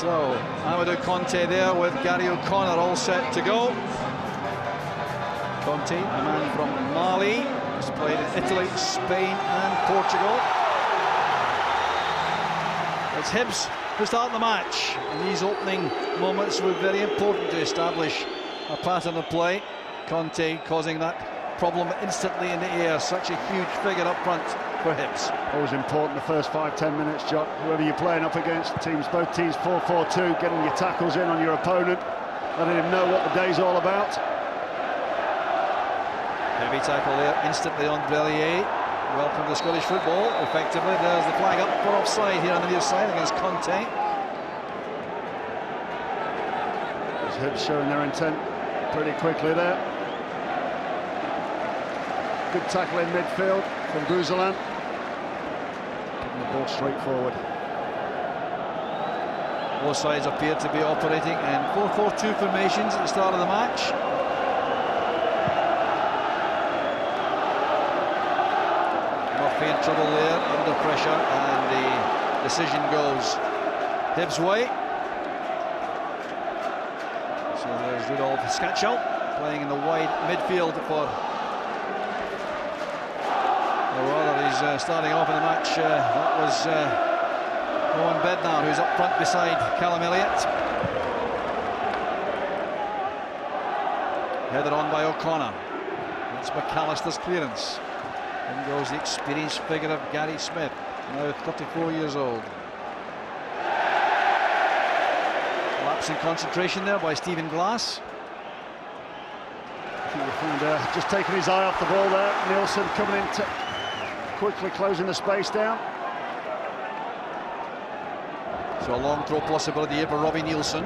So, Amadou Conte there with Gary O'Connor all set to go. Conte, a man from Mali, has played in Italy, Spain and Portugal. It's Hibs who start the match. And these opening moments were very important to establish a pattern of play. Conte causing that problem instantly in the air. Such a huge figure up front for Hibs. Always important the first 5-10 minutes, John. Whoever you're playing up against, both teams 4-4-2, getting your tackles in on your opponent, letting him know what the day's all about. Heavy tackle there instantly on Burleys. Welcome to Scottish football. Effectively, there's the flag up for offside here on the near side against Conte. Hibs showing their intent pretty quickly there. Good tackle in midfield from Burleys. Putting the ball straight forward. Both sides appear to be operating in 4-4-2 formations at the start of the match. Murphy in trouble there, under pressure, and the decision goes Hibs' way. So there's Rudolf Skacel playing in the wide midfield for... Or rather, he's starting off in the match. That was Owen Bednar, who's up front beside Callum Elliott. Headed on by O'Connor. That's McAllister's clearance. In goes the experienced figure of Gary Smith, now 34 years old. Lapse in concentration there by Stephen Glass. I think we found just taking his eye off the ball there. Nielsen coming in to quickly closing the space down. So a long throw possibility here for Robbie Nielsen,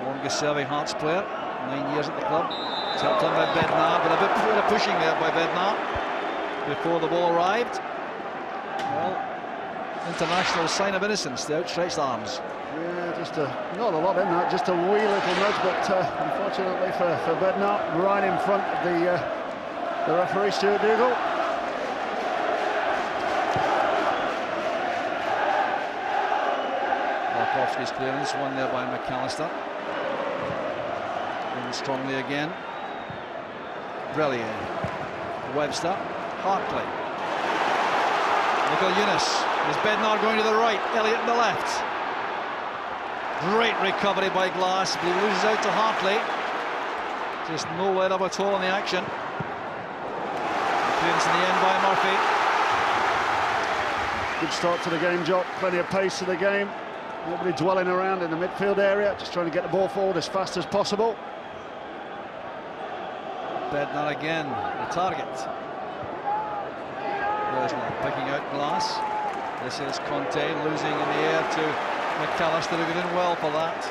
longest serving Hearts player, 9 years at the club. Tapped on by Bednar, but a bit of pushing there by Bednar before the ball arrived. Well, international sign of innocence, the outstretched arms. Yeah, just not a lot in that, just a wee little nudge, but unfortunately for Bednar, right in front of the referee, Stuart Dougal. His clearance, won there by McAllister. In strongly again. Burleys, Webster, Hartley. Michael Eunice. Is Bednar going to the right? Elliott to the left. Great recovery by Glass, but he loses out to Hartley. Just no let up at all in the action. Clearance in the end by Murphy. Good start to the game, Jock. Plenty of pace to the game. Nobody dwelling around in the midfield area, just trying to get the ball forward as fast as possible. Bednar again, the target. Picking out Glass. This is Conte losing in the air to McAllister, who got in well for that.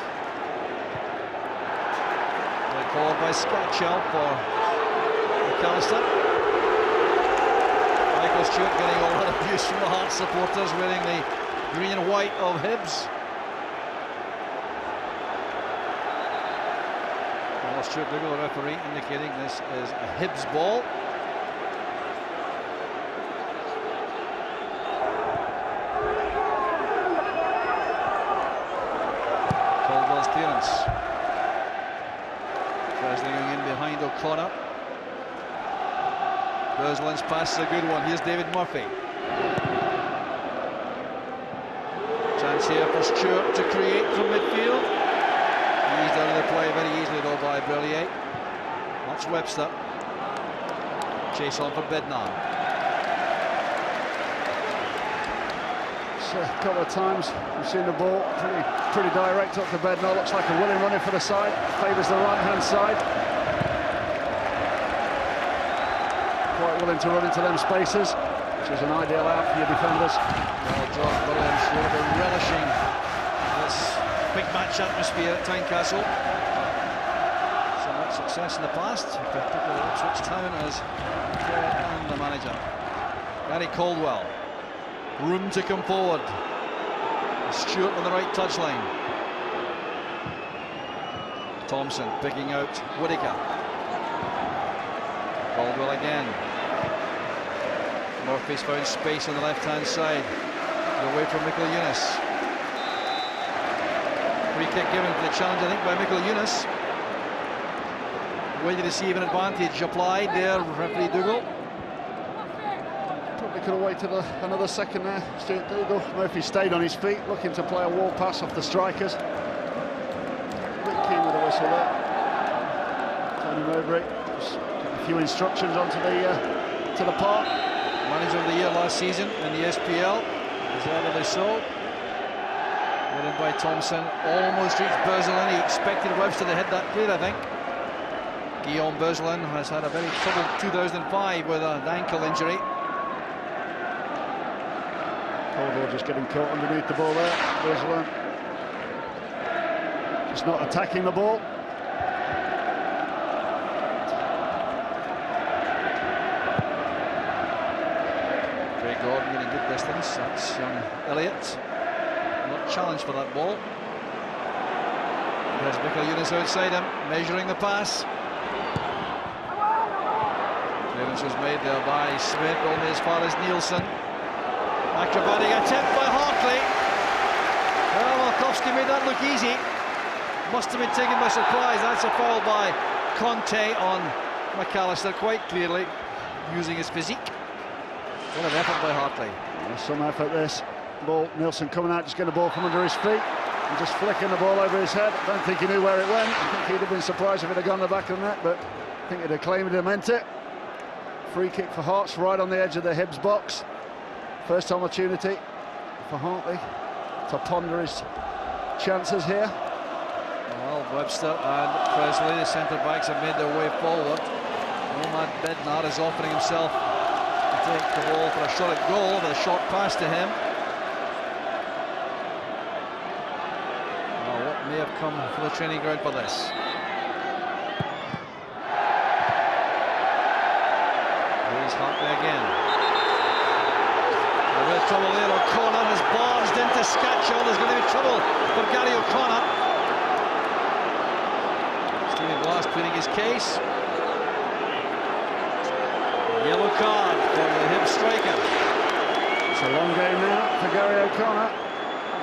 Called by Skacel for McAllister. Michael Stewart getting all that abuse from the Hearts supporters wearing the green and white of Hibs. Stuart Dougal, the referee, indicating this is a Hibs ball. Caldwell's clearance. Presley going in behind O'Connor. Bursley's pass is a good one. Here's David Murphy. Chance here for Stewart to create from midfield. Eased out of the play very easily though by Burleys. That's Webster. Chase on for Bednar. So a couple of times we've seen the ball pretty direct up to Bednar. Looks like a willing running for the side. Favours the right hand side. Quite willing to run into them spaces, which is an ideal out for your defenders. Well, John Burleys will be relishing this big match atmosphere at Tynecastle. So much success in the past, particularly Ipswich Town as player and the manager. Gary Caldwell, room to come forward. Stewart on the right touchline. Thompson picking out Whittaker. Caldwell again. Murphy's found space on the left-hand side. Away from Michael Eunice. free kick given for the challenge, I think, by Michael Eunice. Waiting to see if an advantage applied there, referee Dougal. Probably could have waited another second there, Stuart Dougal. Murphy stayed on his feet, looking to play a wall pass off the strikers. A bit keen with the whistle there. Tony Mowbray, just a few instructions onto to the park. Manager of the year last season in the SPL, deservedly so. Winning by Thompson, almost reached Burleys. He expected Webster to hit that clear, I think. Guillaume Burleys has had a very troubled 2005 with an ankle injury. Caldwell just getting caught underneath the ball there. Burleys just not attacking the ball. Craig Gordon getting good distance. That's young Elliott. Not challenged for that ball. There's Michael Eunice outside him, measuring the pass. Clearance was made there by Smith, only as far as Nielsen. Acrobatic attempt by Hartley. Well, Malkowski made that look easy. Must have been taken by surprise. That's a foul by Conte on McAllister, quite clearly using his physique. What an effort by Hartley. Some effort this. Ball, Nielsen coming out, just getting the ball from under his feet and just flicking the ball over his head. I don't think he knew where it went. I think he'd have been surprised if it had gone the back of the net, but I think he'd have claimed it meant it. Free kick for Hearts, right on the edge of the Hibs box. First opportunity for Hartley to ponder his chances here. Well, Webster and Presley, the centre-backs, have made their way forward. Nomad Bednar is offering himself to take the ball for a shot at goal, with a short pass to him. Well, what may have come for the training ground for this? Here's Hartley again. A bit of trouble there. O'Connor has barged into Scatchell. There's going to be trouble for Gary O'Connor. Stephen Glass pleading his case. Yellow card for the Hibs striker. It's a long game now for Gary O'Connor.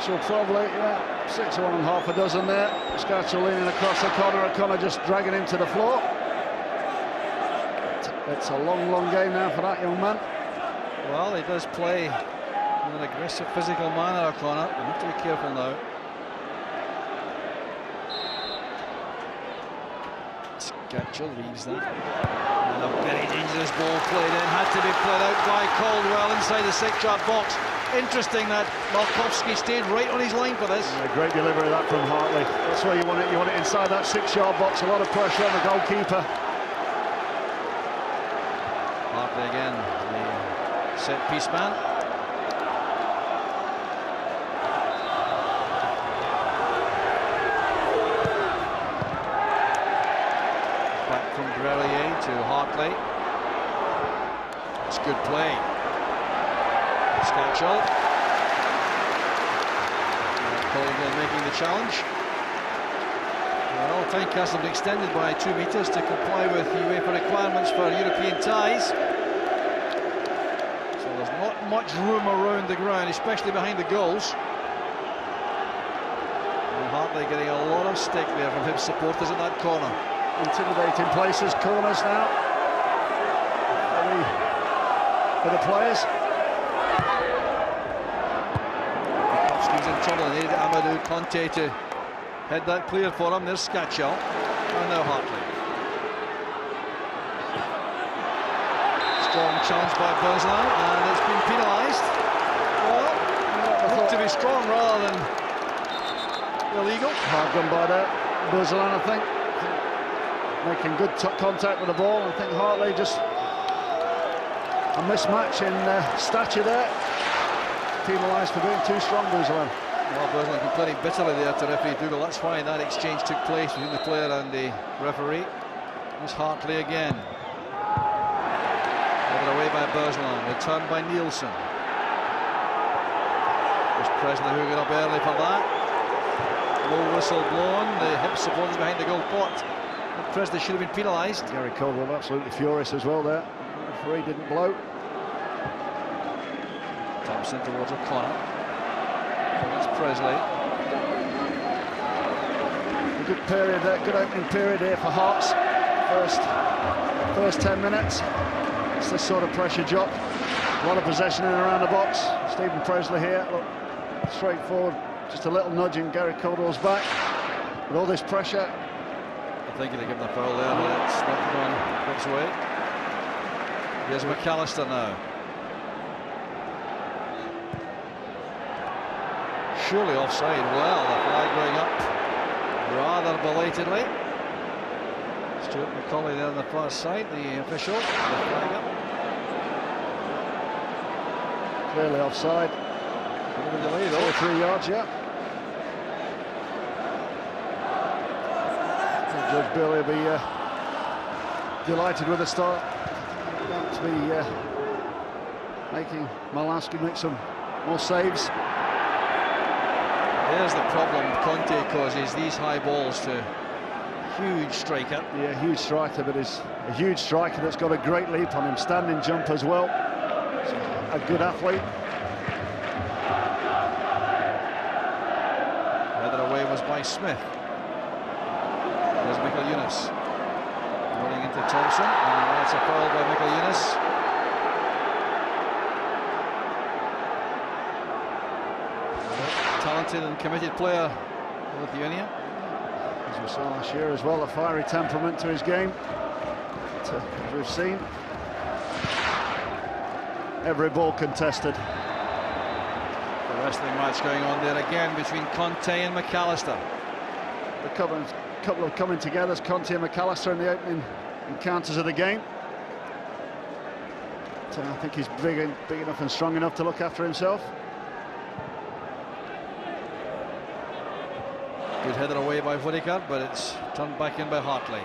She'll probably, 6 of 1 and half a dozen there. Scatchell leaning across O'Connor. O'Connor just dragging him to the floor. It's a long, long game now for that young man. Well, he does play in an aggressive, physical manner, O'Connor. You have to be careful now. Scatchell leaves that. And a very dangerous ball played in. Had to be played out by Caldwell inside the 6-yard box. Interesting that Malkowski stayed right on his line for this. Yeah, great delivery of that from Hartley. That's where you want it. You want it inside that 6-yard box. A lot of pressure on the goalkeeper. Hartley again, the set-piece man. Back from Burleys to Hartley. It's good play. Scatchell. Caldwell making the challenge. Well, Tynecastle have been extended by 2 metres to comply with UEFA requirements for European ties. So there's not much room around the ground, especially behind the goals. And Hartley getting a lot of stick there from Hibs supporters at that corner. Intimidating places, corners now. For the players. He's in trouble. They needed Amadou Conte to head that clear for him. There's Scatchell. And now Hartley. Strong challenge by Burleys, and it's been penalised. Well, looked to be strong rather than illegal. Hard done by that. Burleys, I think. Making good contact with the ball. I think Hartley just a mismatch in stature there. Penalised for being too strong, Burleys. Well, Burleys complaining bitterly there to referee Dougal. That's why that exchange took place between the player and the referee. There's Hartley again. Given away by Burleys, returned by Nielsen. There's Presley who got up early for that. Low whistle blown. The Hibs supporters behind the goal pot. Presley should have been penalised. Gary Caldwell absolutely furious as well there. The referee didn't blow. Thompson towards O'Connor. That's Presley. good period there, good opening period here for Hearts. First 10 minutes. It's this sort of pressure job. A lot of possession in and around the box. Stephen Presley here, look, straightforward. Just a little nudge in Gary Caldwell's back. With all this pressure. I think he'd have given the foul there, but it's not gone Hibs' way. Here's McAllister now. Surely offside. Well, the flag going up rather belatedly. Stuart McCauley there on the far side, the official. The flag up. Clearly offside. A bit of delay though. 3 yards, yeah. Judge Burley will be delighted with the start. To be making Malowski make some more saves. There's the problem Conte causes, these high balls to huge striker. Yeah, huge striker, but is a huge striker that's got a great leap on him, standing jump as well. So a good athlete. Headed away was by Smith. There's Michael Yunus running into Thompson, and that's a foul by Michael Yunus. Talented and committed player for Lithuania. As we saw last year as well, a fiery temperament to his game. As we've seen. Every ball contested. The wrestling match going on there again between Conte and McAllister. The couple of coming together as Conte and McAllister in the opening encounters of the game. So I think he's big enough and strong enough to look after himself. Good header away by Whittaker, but it's turned back in by Hartley.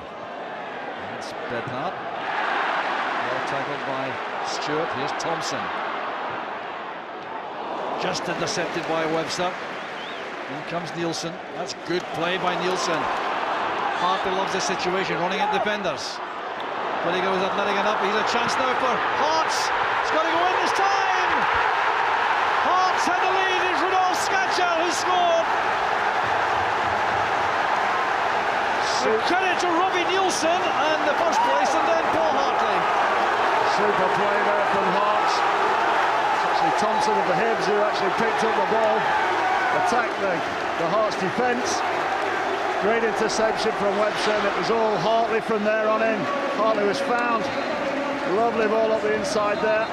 It's Bednar. Well tackled by Stewart. Here's Thompson. Just intercepted by Webster. In comes Nielsen. That's good play by Nielsen. Hartley loves this situation, running at defenders. Whittaker was letting it up. He's a chance now for Hearts. It's got to go in this time. Hearts had the lead. It's Rudolf Skacher who scored. Credit to Robbie Nielsen and the first place, and then Paul Hartley. Super play there from Hearts. It's actually Thompson of the Hibs who actually picked up the ball, attacked the Hearts defence. Great interception from Webster, and it was all Hartley from there on in. Hartley was found. Lovely ball up the inside there.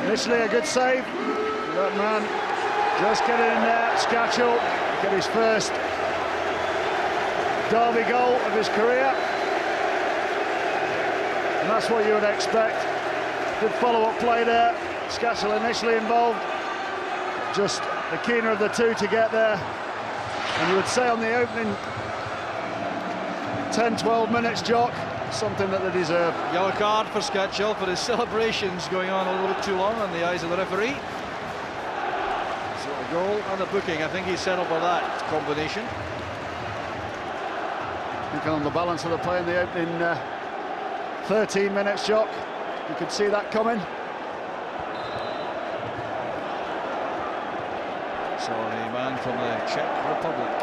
Initially a good save. That man just getting in there. Skachel get his first Derby goal of his career, and that's what you would expect. Good follow-up play there. Skachel initially involved, just the keener of the two to get there, and you would say on the opening 10-12 minutes, Jock, something that they deserve. Yellow card for Skachel for his celebrations going on a little bit too long on the eyes of the referee. So a goal and a booking. I think he's settled for that combination. Thinking on the balance of the play in the opening 13 minutes, Jock. You could see that coming. So the man from the Czech Republic,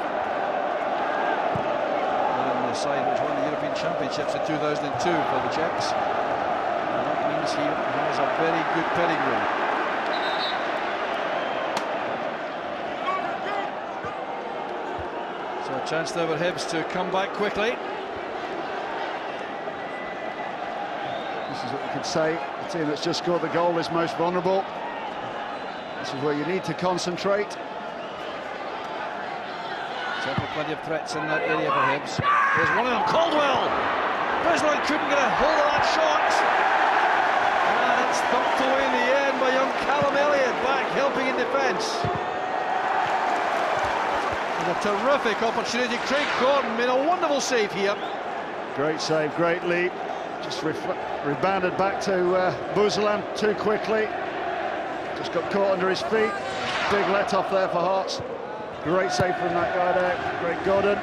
on the side which won the European Championships in 2002 for the Czechs. And that means he has a very good pedigree. So a chance there for Hibs to come back quickly. This is what you could say. The team that's just scored the goal is most vulnerable. This is where you need to concentrate. Certainly plenty of threats in that area for Hibs. There's one of them, Caldwell. Breslin couldn't get a hold of that shot. And it's thumped away in the end by young Callum Elliott, back helping in defence. A terrific opportunity. Craig Gordon made a wonderful save here. Great save, great leap. Just rebounded back to Buzelan too quickly. Just got caught under his feet. Big let off there for Hearts. Great save from that guy there. Great Gordon.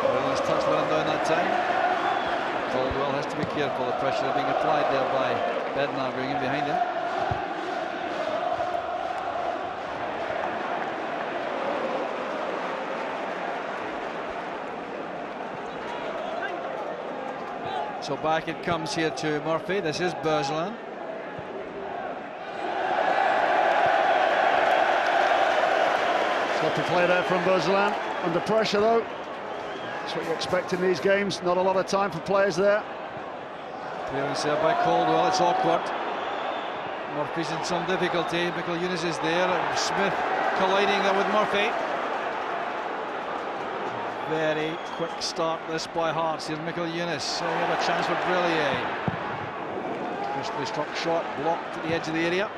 Well, his touch went down that time. Caldwell has to be careful. The pressure being applied there by Bednar going in behind him. So back it comes here to Murphy. This is Burleys. Sloppy play there from Burleys. Under pressure though. That's what you expect in these games. Not a lot of time for players there. Clearance there by Caldwell. It's awkward. Murphy's in some difficulty. McIllunis is there. Smith colliding there with Murphy. Very quick start this by Hearts. Here's McIllunis. We have a chance for Burleys. Crisply struck shot, blocked at the edge of the area.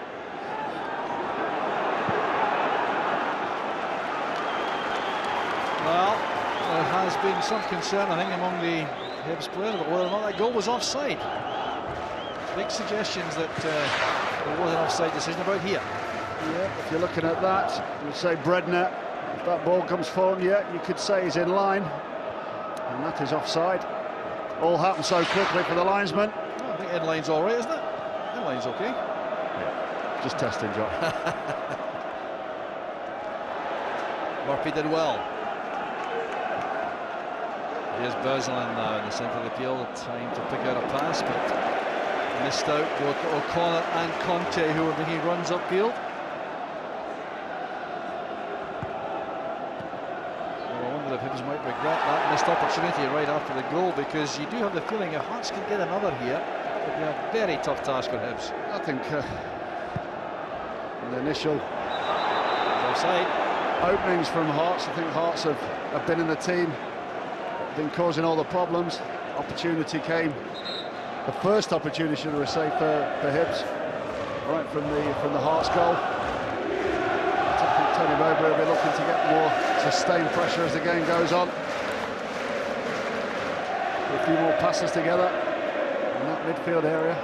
Well, there has been some concern, I think, among the Hibs players about whether or not that goal was offside. Big suggestions that there was an offside decision about here. Yeah, if you're looking at that, you'd say Bredner. If that ball comes forward, yeah, you could say he's in line, and that is offside. All happened so quickly for the linesman. Oh, I think in-line's all right, isn't it? In-line's okay. Yeah, just testing, John. Murphy did well. Here's Burleys now in the centre of the field. Time to pick out a pass, but missed out. Both O'Connor and Conte, who are making runs upfield. If Hibs might regret that missed opportunity right after the goal, because you do have the feeling if Hearts can get another here, it would be a very tough task for Hibs. I think the initial offside openings from Hearts, I think Hearts have been in the team, been causing all the problems. Opportunity came, the first opportunity, should I say, for Hibs, right from the Hearts goal. I think Tony Mowbray will be looking to get more sustained pressure as the game goes on. A few more passes together in that midfield area.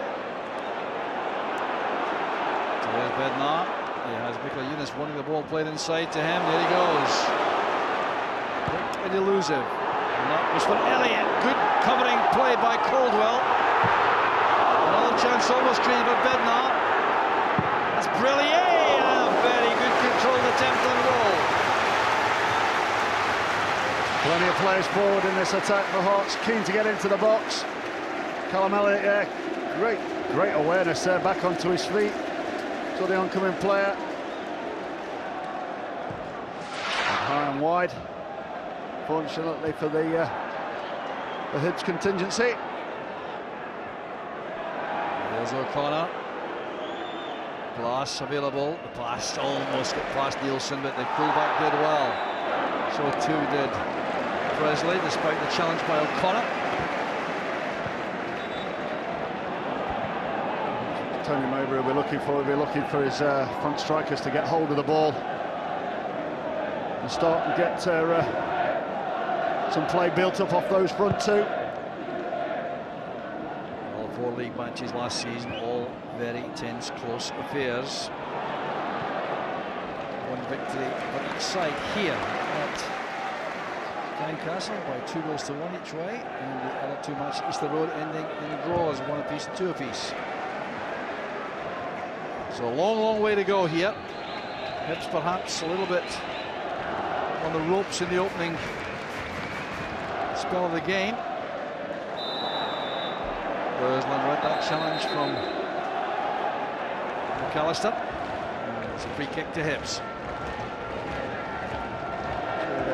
There's Bednar. He has McIllunis wanting the ball played inside to him. There he goes. Quick and elusive. And that was for Elliott. Good covering play by Caldwell. Another chance almost created by Bednar. That's Burleys. A very good controlled attempt on goal. Plenty of players forward in this attack for Hearts, keen to get into the box. Callum Elliott, yeah, great awareness there, back onto his feet. So the oncoming player. High and wide. Fortunately for the Hibs contingency. There's O'Connor. Glass available. The pass almost got past Nielsen, but the fullback did well. So too did Presley, despite the challenge by O'Connor. Tony Mowbray will be looking for his front strikers to get hold of the ball and start and get some play built up off those front two. All 4 league matches last season, all very tense, close affairs. One victory on each side here at Castle by 2-1 each way, and the other 2 matches east of the road ending in draws, 1 apiece, 2 apiece. So a long way to go here. Hibs perhaps a little bit on the ropes in the opening spell of the game. Burleys read that challenge from McAllister. And it's a free kick to Hibs.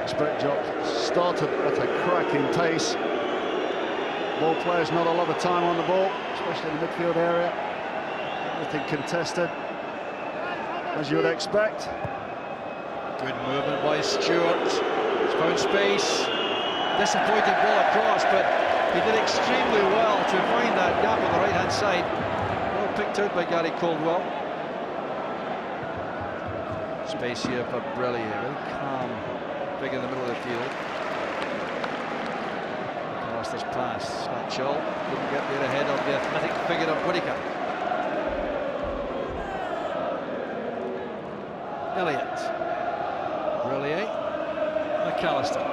Expect Jock started at a cracking pace. Ball players not a lot of time on the ball, especially in the midfield area. Everything contested, as you would expect. Good movement by Stewart. He's found space. Disappointed ball across, but he did extremely well to find that gap on the right-hand side. Well picked out by Gary Caldwell. Space here for Burleys. Very calm. Big in the middle of the field. McAllister's pass. Snatchell couldn't get there ahead of the athletic figure of Whittaker. Elliott. Burleys. McAllister.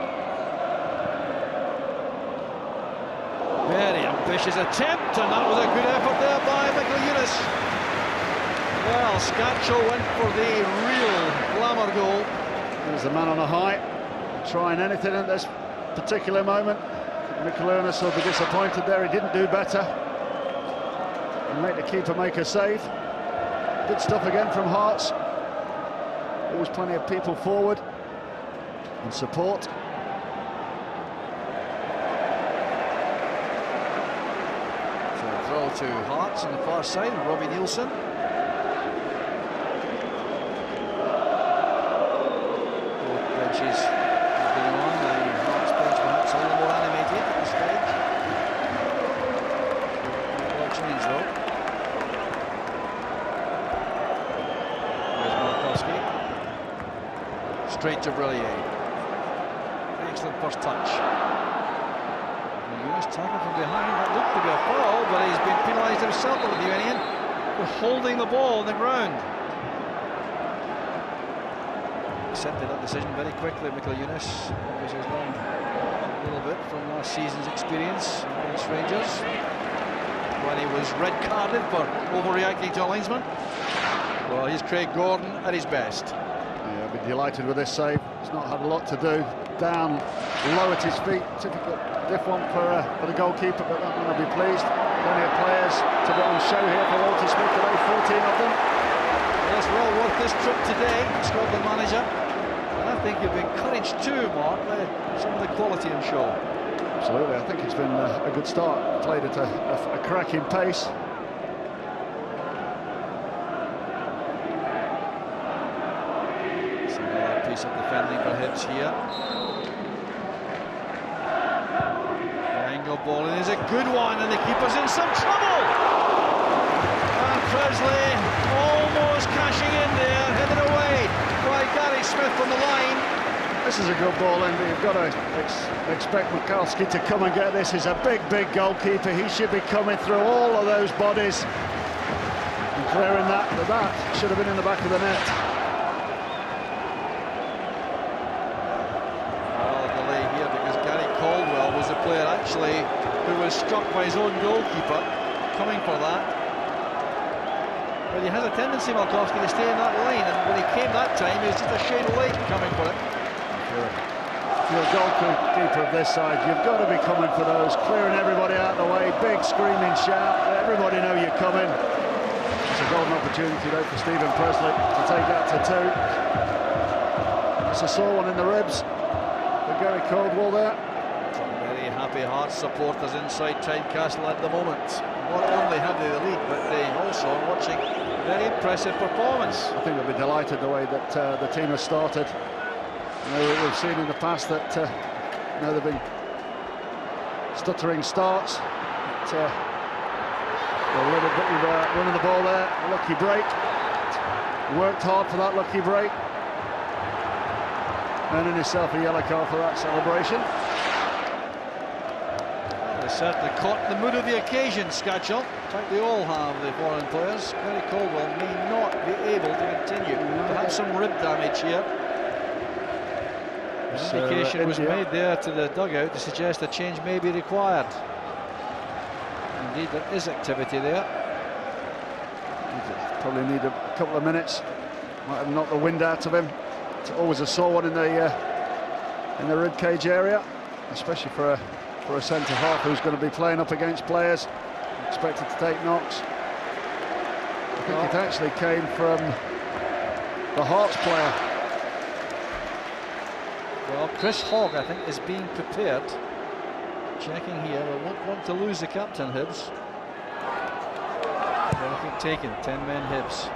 Very ambitious attempt, and that was a good effort there by McIllunis. Well, Snatchell went for the real glamour goal. There's the man on a high, trying anything at this particular moment. Mikuláš will be disappointed there. He didn't do better and make the keeper make a save. Good stuff again from Hearts. Always plenty of people forward and support. So a throw to Hearts on the far side, Robbie Nielsen. Both benches have been on. The Hearts bench perhaps a little more animated at this stage. Well, change though. Straight to Burleys. Excellent first touch. Nice tackle from behind. That looked to be a foul, but he's been penalised himself, the Lithuanian, for holding the ball on the ground. Accepted that decision very quickly, Mikuláš. Obviously he's learned a little bit from last season's experience against Rangers, when he was red-carded for overreacting to a linesman. Well, he's Craig Gordon at his best. Yeah, I'll be delighted with this save. He's not had a lot to do. Down, low at his feet. Typical diff one for the goalkeeper, but that one will be pleased. Plenty of players to be on show here for Walter Smith today, 14 of them. Well, it's well worth this trip today, Scotland manager. And I think you'll be encouraged too, Mark, by some of the quality on show. Absolutely, I think it's been a good start. Played at a cracking pace. Of defending for Hibs here. The angle ball is a good one, and the keeper's in some trouble. And Presley almost cashing in there, headed away by Gary Smith from the line. This is a good ball, and you've got to expect Mikulski to come and get this. He's a big goalkeeper. He should be coming through all of those bodies and clearing that. But that should have been in the back of the net. Actually, who was struck by his own goalkeeper, coming for that. But he has a tendency, Malkowski, to stay in that line, and when he came that time, he was just a shade late coming for it. If you're a goalkeeper of this side, you've got to be coming for those, clearing everybody out of the way, big screaming shout, let everybody know you're coming. It's a golden opportunity though for Stephen Presley to take that to 2. It's a sore one in the ribs for Gary Caldwell there. Happy Hearts supporters inside Tynecastle at the moment. Not only have they the lead, but they also are watching a very impressive performance. I think they'll be delighted the way that the team has started. We've seen in the past that they've been stuttering starts. But, a little bit of running the ball there, a lucky break. Worked hard for that lucky break. Earning himself a yellow card for that celebration. Certainly caught the mood of the occasion, Scatchell. In fact, they all have, the foreign players. Gary Caldwell may not be able to continue. Perhaps some rib damage here. An indication was made there to the dugout to suggest a change may be required. Indeed, there is activity there. Probably need a couple of minutes. Might have knocked the wind out of him. It's always a sore one in the rib cage area, especially for a centre-half who's going to be playing up against players expected to take knocks. I think it actually came from the Hearts player. Well, Chris Hogg, I think, is being prepared. Checking here, we won't want to lose the captain, Hibs. Everything taken, 10 men Hibs.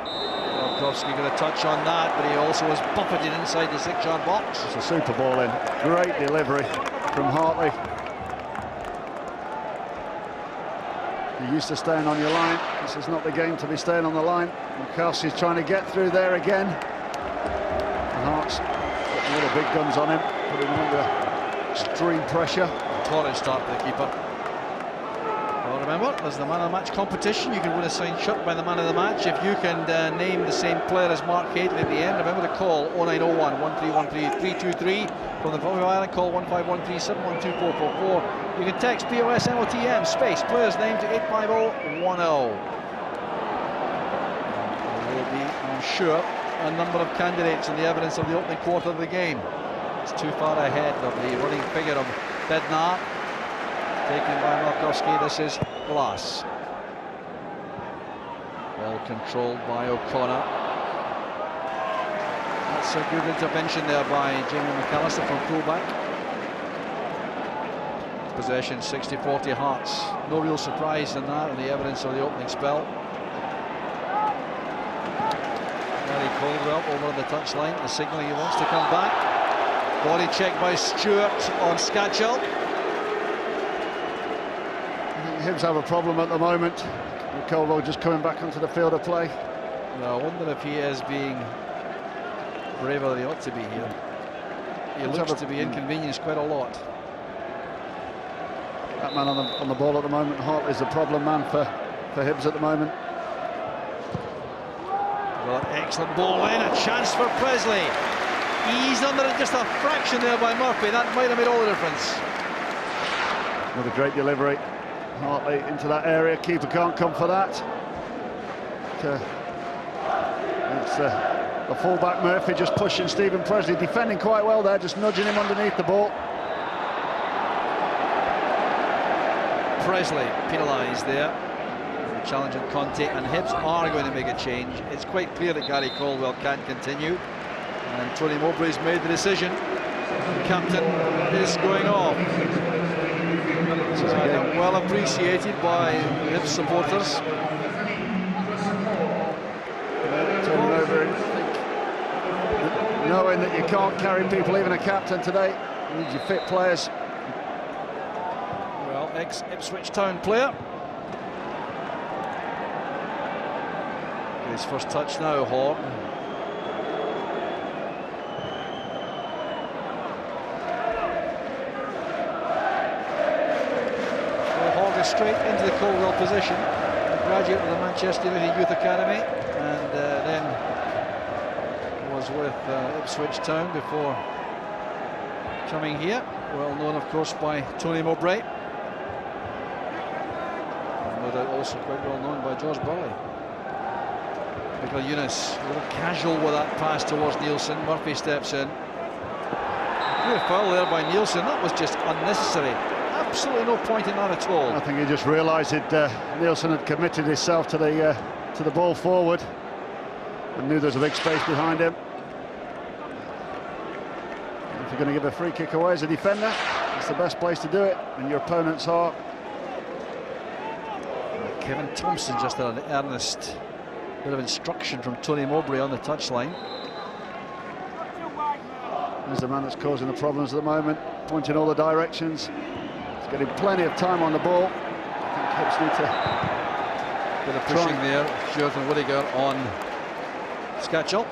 Malkowski got a touch on that, but he also was buffeted inside the 6-yard box. It's a super ball in. Great delivery from Hartley. You're used to staying on your line. This is not the game to be staying on the line. Malkowski's trying to get through there again. And Hearts putting all the big guns on him, putting him under extreme pressure. Torrid start for the keeper. Well, remember, there's the man of the match competition. You can win a signed shirt by the man of the match if you can name the same player as Mark Hayden at the end. Remember to call 0901 1313 323 from the Republic of Ireland. Call 1513 712 444. You can text POS MOTM space player's name to 85010. There will be, I'm sure, a number of candidates in the evidence of the opening quarter of the game. It's too far ahead of the running figure of Bednar. taken by Malkowski. This is Glass. Well controlled by O'Connor. That's a good intervention there by Jamie McAllister from fullback. Possession 60-40 Hearts. No real surprise in that, and the evidence of the opening spell. Gary Caldwell over on the touchline, the signalling he wants to come back. Body check by Stewart on Scatchell. I think Hibs have a problem at the moment. Caldwell just coming back onto the field of play. Well, I wonder if he is being braver than he ought to be here. He looks to be inconvenienced quite a lot. That man on the ball at the moment, Hartley's the problem man for Hibs at the moment. Well, excellent ball in, a chance for Presley. Eased under it just a fraction there by Murphy. That might have made all the difference. Another great delivery. Hartley into that area. Keeper can't come for that. It's the fullback Murphy just pushing Stephen Presley, defending quite well there, just nudging him underneath the ball. Presley penalised there. The challenge on Conte, and Hibs are going to make a change. It's quite clear that Gary Caldwell can't continue, and Tony Mowbray's made the decision. The captain is going off. This is well appreciated by Hibs supporters. Turning over, knowing that you can't carry people, even a captain today. You need your fit players. Well, ex-Ipswich Town player. His first touch now, Horn. Straight into the Caldwell position, a graduate of the Manchester United Youth Academy, and then was with Ipswich Town before coming here. Well known, of course, by Tony Mowbray, and no doubt also quite well known by George Burley. Michael Eunice, a little casual with that pass towards Nielsen. Murphy steps in. Good foul there by Nielsen. That was just unnecessary. Absolutely no point in that at all. I think he just realised that Nielsen had committed himself to the ball forward and knew there's a big space behind him. If you're going to give a free kick away as a defender, it's the best place to do it in your opponent's heart. Kevin Thompson just had an earnest bit of instruction from Tony Mowbray on the touchline. There's the man that's causing the problems at the moment, pointing all the directions. Getting plenty of time on the ball. I think Hibs need to... Bit of pushing there, Jonathan Whittaker on Scatchell.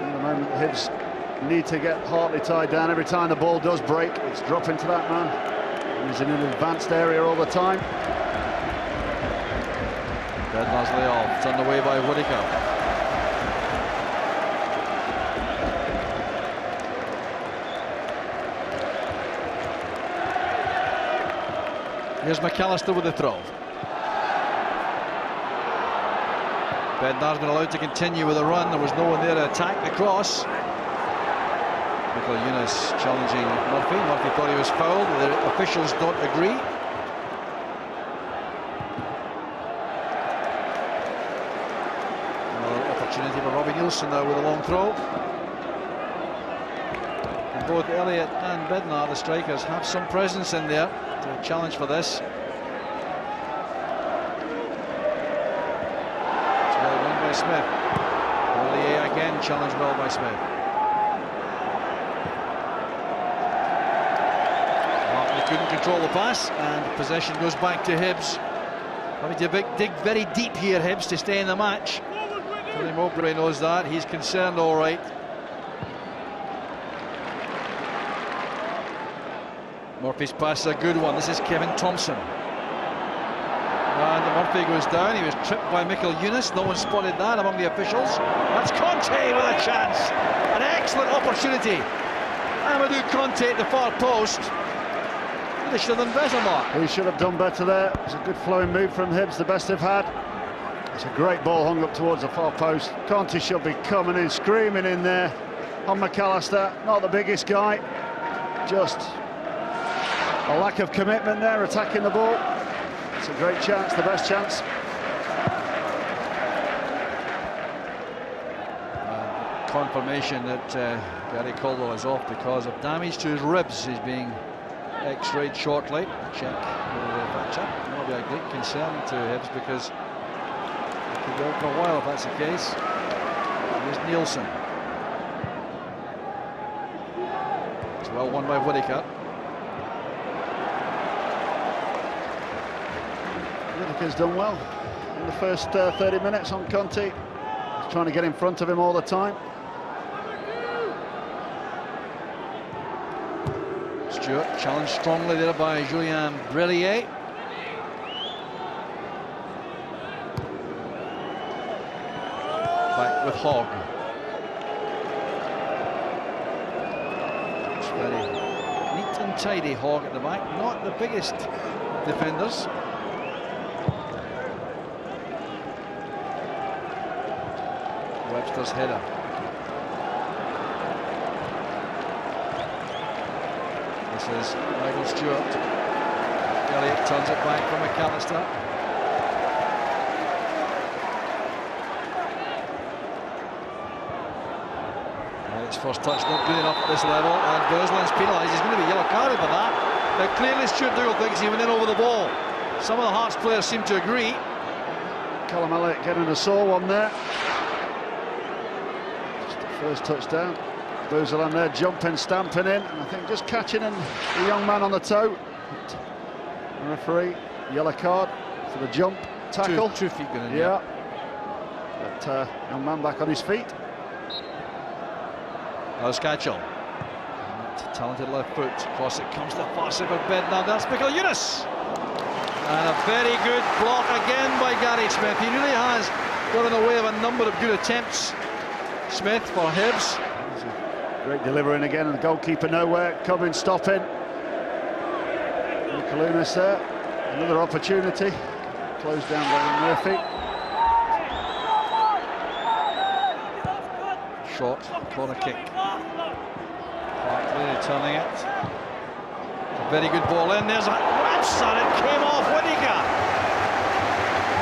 At the moment, Hibs need to get Hartley tied down. Every time the ball does break, it's dropping to that man. He's in an advanced area all the time. Bednar's layoff, turned away by Whittaker. Here's McAllister with the throw. Bednar's been allowed to continue with a run. There was no one there to attack the cross. Michael Eunice challenging Murphy. Murphy thought he was fouled. The officials don't agree. Another opportunity for Robbie Nielsen now with a long throw. And both Elliott and Bednar, the strikers, have some presence in there to challenge for this. It's well won by Smith. Burley again challenged well by Smith. Hartley couldn't control the pass, and possession goes back to Hibs. Having to dig very deep here, Hibs, to stay in the match. Tony Mowbray knows that. He's concerned, all right. Murphy's pass is a good one. This is Kevin Thompson. And Murphy goes down. He was tripped by Michael Eunice. No one spotted that among the officials. That's Conte with a chance. An excellent opportunity. Amadou Conte at the far post. They should have done better, Mark. He should have done better there. It's a good flowing move from Hibs, the best they've had. It's a great ball hung up towards the far post. Conte should be coming in, screaming in there on McAllister. Not the biggest guy. just a lack of commitment there, attacking the ball. It's a great chance, the best chance. Confirmation that Gary Caldwell is off because of damage to his ribs. He's being x-rayed shortly. Check the fracture. That'll be a great concern to Hibs because it could go for a while if that's the case. Here's Nielsen. It's well won by Whittaker. Whittaker's done well in the first 30 minutes on Conte. He's trying to get in front of him all the time. Stewart challenged strongly there by Julien Burleys. Back with Hogg. It's very neat and tidy, Hogg at the back. Not the biggest defenders. Webster's header. This is Michael Stewart. Elliott turns it back from McAllister. Elliott's first touch not good enough at this level, and Burleys penalised. He's going to be yellow carded for that. Now clearly Stuart Dougal thinks he went in over the ball. Some of the Hearts players seem to agree. Callum Elliott getting a sore one there. Just the first touchdown. Burleys there jumping, stamping in, and I think just catching the young man on the toe. The referee, yellow card for the jump tackle. Two feet going in. Yeah. But young man back on his feet. Sketchel. Talented left foot. Across it comes to the far side of Bednar. That's Michael Eunice. And a very good block again by Gary Smith. He really has got in the way of a number of good attempts. Smith for Hibs. Great delivering again, and the goalkeeper nowhere, coming, stopping. Kalunas there, another opportunity, closed down by Murphy. Short, corner kick. Hartley turning it. A very good ball in, there's a lapse and it came off Whittaker.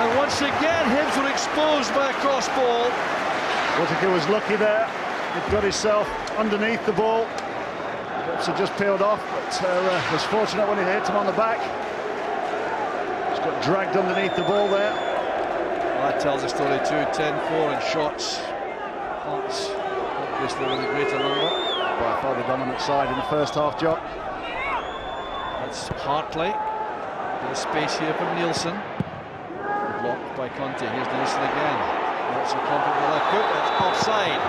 And once again, Hibs were exposed by a cross ball. Whittaker was lucky there. He got himself underneath the ball. Lips had just peeled off, but was fortunate when he hit him on the back. Just got dragged underneath the ball there. Well, that tells the story too. 10-4 in shots. Hearts obviously with a greater number. By far the dominant side in the first half, Jock. That's Hartley. Bit of space here from Nielsen. Blocked by Conte. Here's Nielsen again. Not so confident with that foot. That's offside.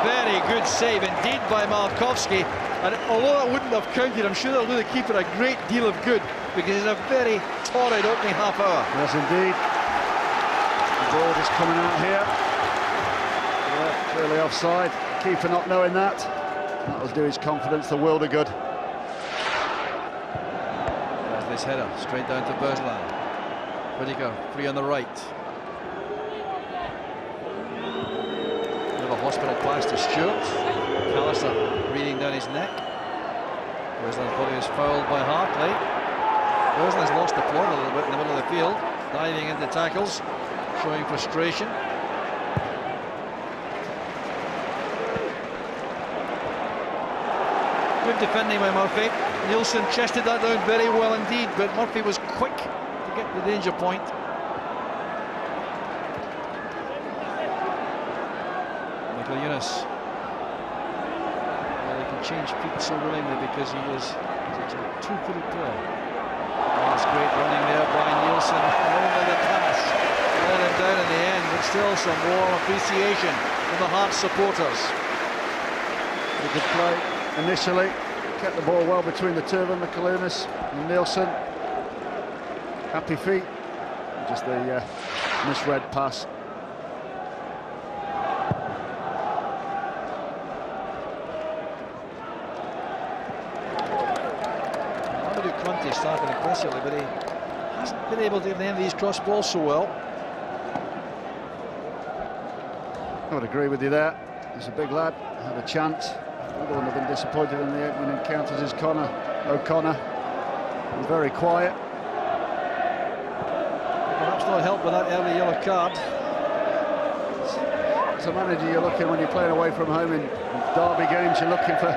Very good save indeed by Malkowski, and although I wouldn't have counted, I'm sure that'll do the keeper a great deal of good because it's a very torrid opening half hour. Yes, indeed. The ball just coming out here. Yeah, clearly offside. Keeper not knowing that. That'll do his confidence the world of good. There's this header straight down to Burleys. Whittaker free on the right. Hospital pass to Stewart. McAllister reading down his neck. Burleys' body is fouled by Hartley. Burleys lost the plot a little bit in the middle of the field, diving into tackles, showing frustration. Good defending by Murphy. Nielsen chested that down very well indeed, but Murphy was quick to get to the danger point. Eunice. Well, he can change feet so willingly because he is such a two-footed player. Oh, that's great running there by Nielsen. Only the pass let him down in the end, but still some warm appreciation from the Hearts supporters. A good play initially, kept the ball well between the two of them, Kalunas and Nielsen. Happy feet, just the misread pass. Conte started impressively, but he hasn't been able to get the end of these cross balls so well. I would agree with you there. He's a big lad, had a chance, The one who've been disappointed in the opening encounters is O'Connor. He's very quiet. Perhaps not helped by that early yellow card. As a manager, you're looking, when you're playing away from home in derby games, you're looking for,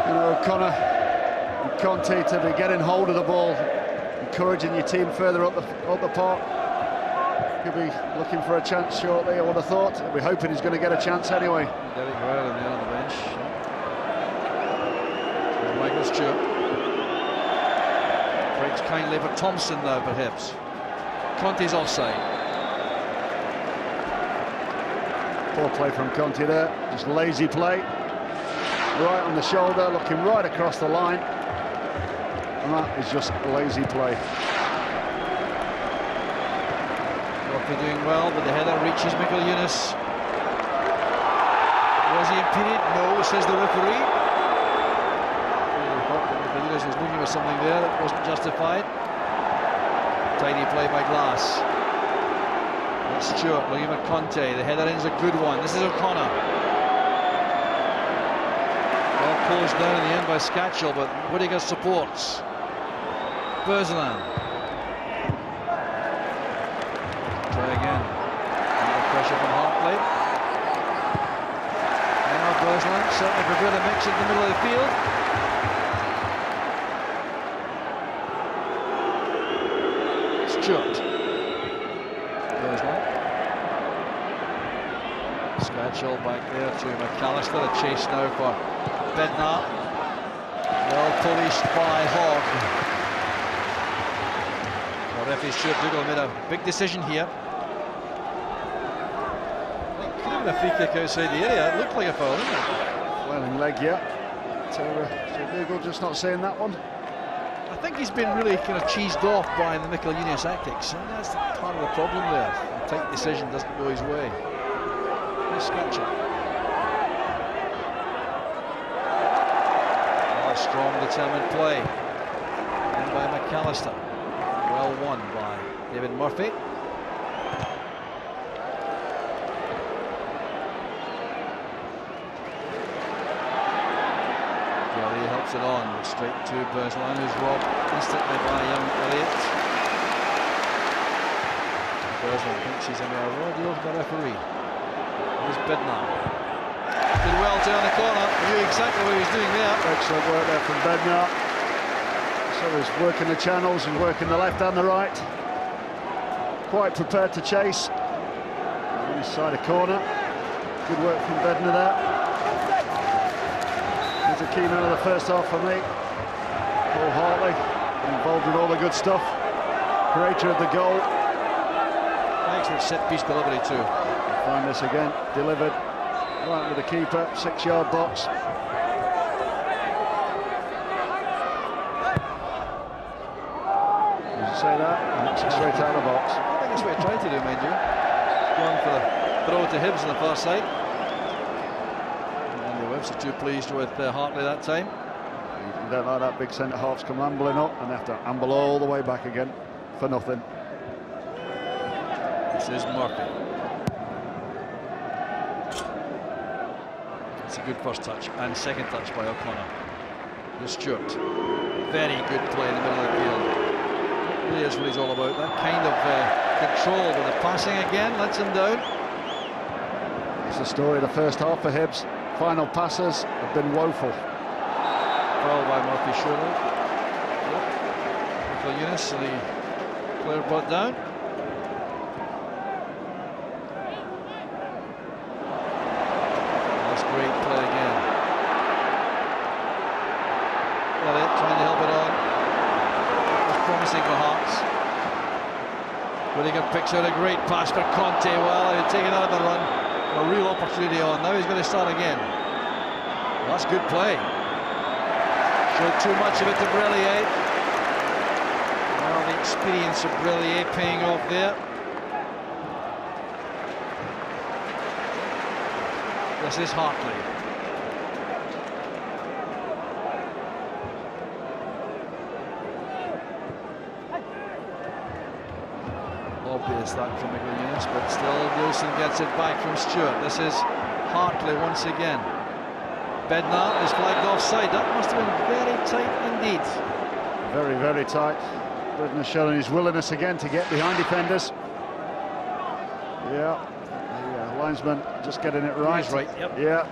O'Connor and Conte to be getting hold of the ball, encouraging your team further up the park. He'll be looking for a chance shortly, I would have thought. We're hoping he's going to get a chance anyway. Derek Ryan there on the bench. There's Michael Stewart. Breaks kindly for Thompson now for Hibs. Conte's offside. Poor play from Conte there, just lazy play. Right on the shoulder, looking right across the line. And that is just lazy play. Murphy doing well, but the header reaches Mikel Eunice. Was he impeded? No, says the referee. I thought that Mikel Eunice was looking for something there that wasn't justified. Tidy play by Glass. That's Stewart looking for Conte. The header in's a good one. This is O'Connor. Well closed down in the end by Scatchell, but Whittaker supports. Burleys. Try again. Under pressure from Hartley. Now Burleys certainly prefer to mix in the middle of the field. Stewart. Burleys. Scatchell back there to McAllister. A chase now for Bednar. Well policed by Hogg. Referee Stuart Dougal made a big decision here. Could have been a free kick outside the area. It looked like a foul, didn't it? Flailing leg, yeah. So Dougal just not seeing that one. I think he's been really kind of cheesed off by the Mikel Eunice tactics, and that's part of the problem there. The tight decision doesn't go his way. Here's Scatchell. Oh, strong, determined play. And by McAllister. Well won by David Murphy. Burley helps it on straight to Burleys, who's robbed instantly by young Elliott. Burleys thinks he's in a raw deal with the referee. Here's Bednar. Did well to turn the corner. Knew exactly what he was doing there. Excellent work there from Bednar. So he's working the channels and working the left and the right. Quite prepared to chase. On his side of corner. Good work from Bednar there. He's a key man of the first half for me. Paul Hartley, involved in all the good stuff. Creator of the goal. Excellent set-piece delivery too. We'll find this again. Delivered right with the keeper. 6-yard box. Say that, and it's straight out of the box. I think that's what he tried to do, mind you. Going for the throw to Hibs on the far side. And the Webs are too pleased with Hartley that time. You don't like that, big centre halves come ambling up and they have to amble all the way back again for nothing. This is Murphy. It's a good first touch and second touch by O'Connor. Here's Stewart. Very good play in the middle of the field. Really is what he's all about, that kind of control with the passing again, lets him down. It's the story of the first half for Hibs. Final passes have been woeful. Foul by Murphy, surely. Yep. Mikel Eunice, the player brought down. That's great play again. Elliott trying to help it on. Promising for Hearts. Whittaker picks out a great pass for Conte. Well, he'd taken out the run. A real opportunity on. Now he's going to start again. Well, that's good play. Showed too much of it to Burleys. Well, the experience of Burleys paying off there. This is Hartley. Obvious that from Mikel Eunice, but still Wilson gets it back from Stewart. This is Hartley once again. Bednar is flagged offside. That must have been very tight indeed. Very, very tight. Bednar showing his willingness again to get behind defenders. Yeah, the linesman just getting it right. He's right, yep. Yeah,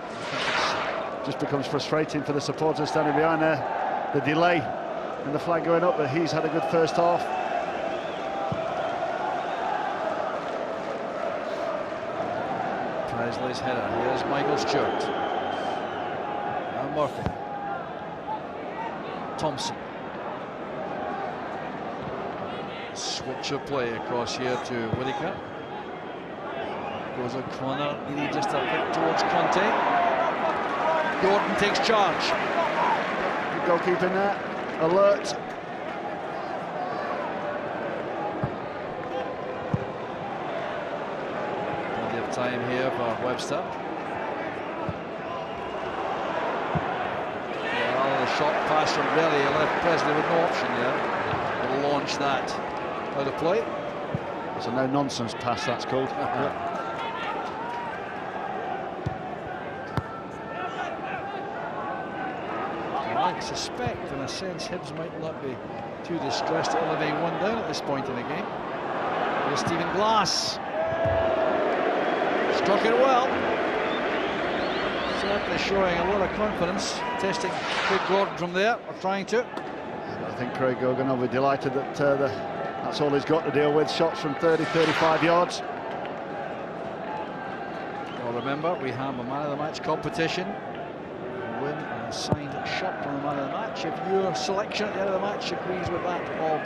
it just becomes frustrating for the supporters standing behind there. The delay and the flag going up, but he's had a good first half. Presley's header. Here's Michael Stewart. And Murphy. Thompson. Switch of play across here to Whittaker. Goes O'Connor, nearly just a bit towards Conte. Gordon takes charge. Good goalkeeping there. Alert. Plenty of time here for Webster. Well, the shot pass from Burley left Presley with no option there. He'll launch that out of play. It's a no-nonsense pass, that's called. I suspect, in a sense, Hibs might not be too distressed at only being one down at this point in the game. Here's Stephen Glass. Struck it well. Certainly showing a lot of confidence. Testing Craig Gordon from there, or trying to. I think Craig Gordon will be delighted that that's all he's got to deal with. Shots from 30, 35 yards. Well, remember, we have a man of the match competition. Win and assigned a shot from the man of the match. If your selection at the end of the match agrees with that of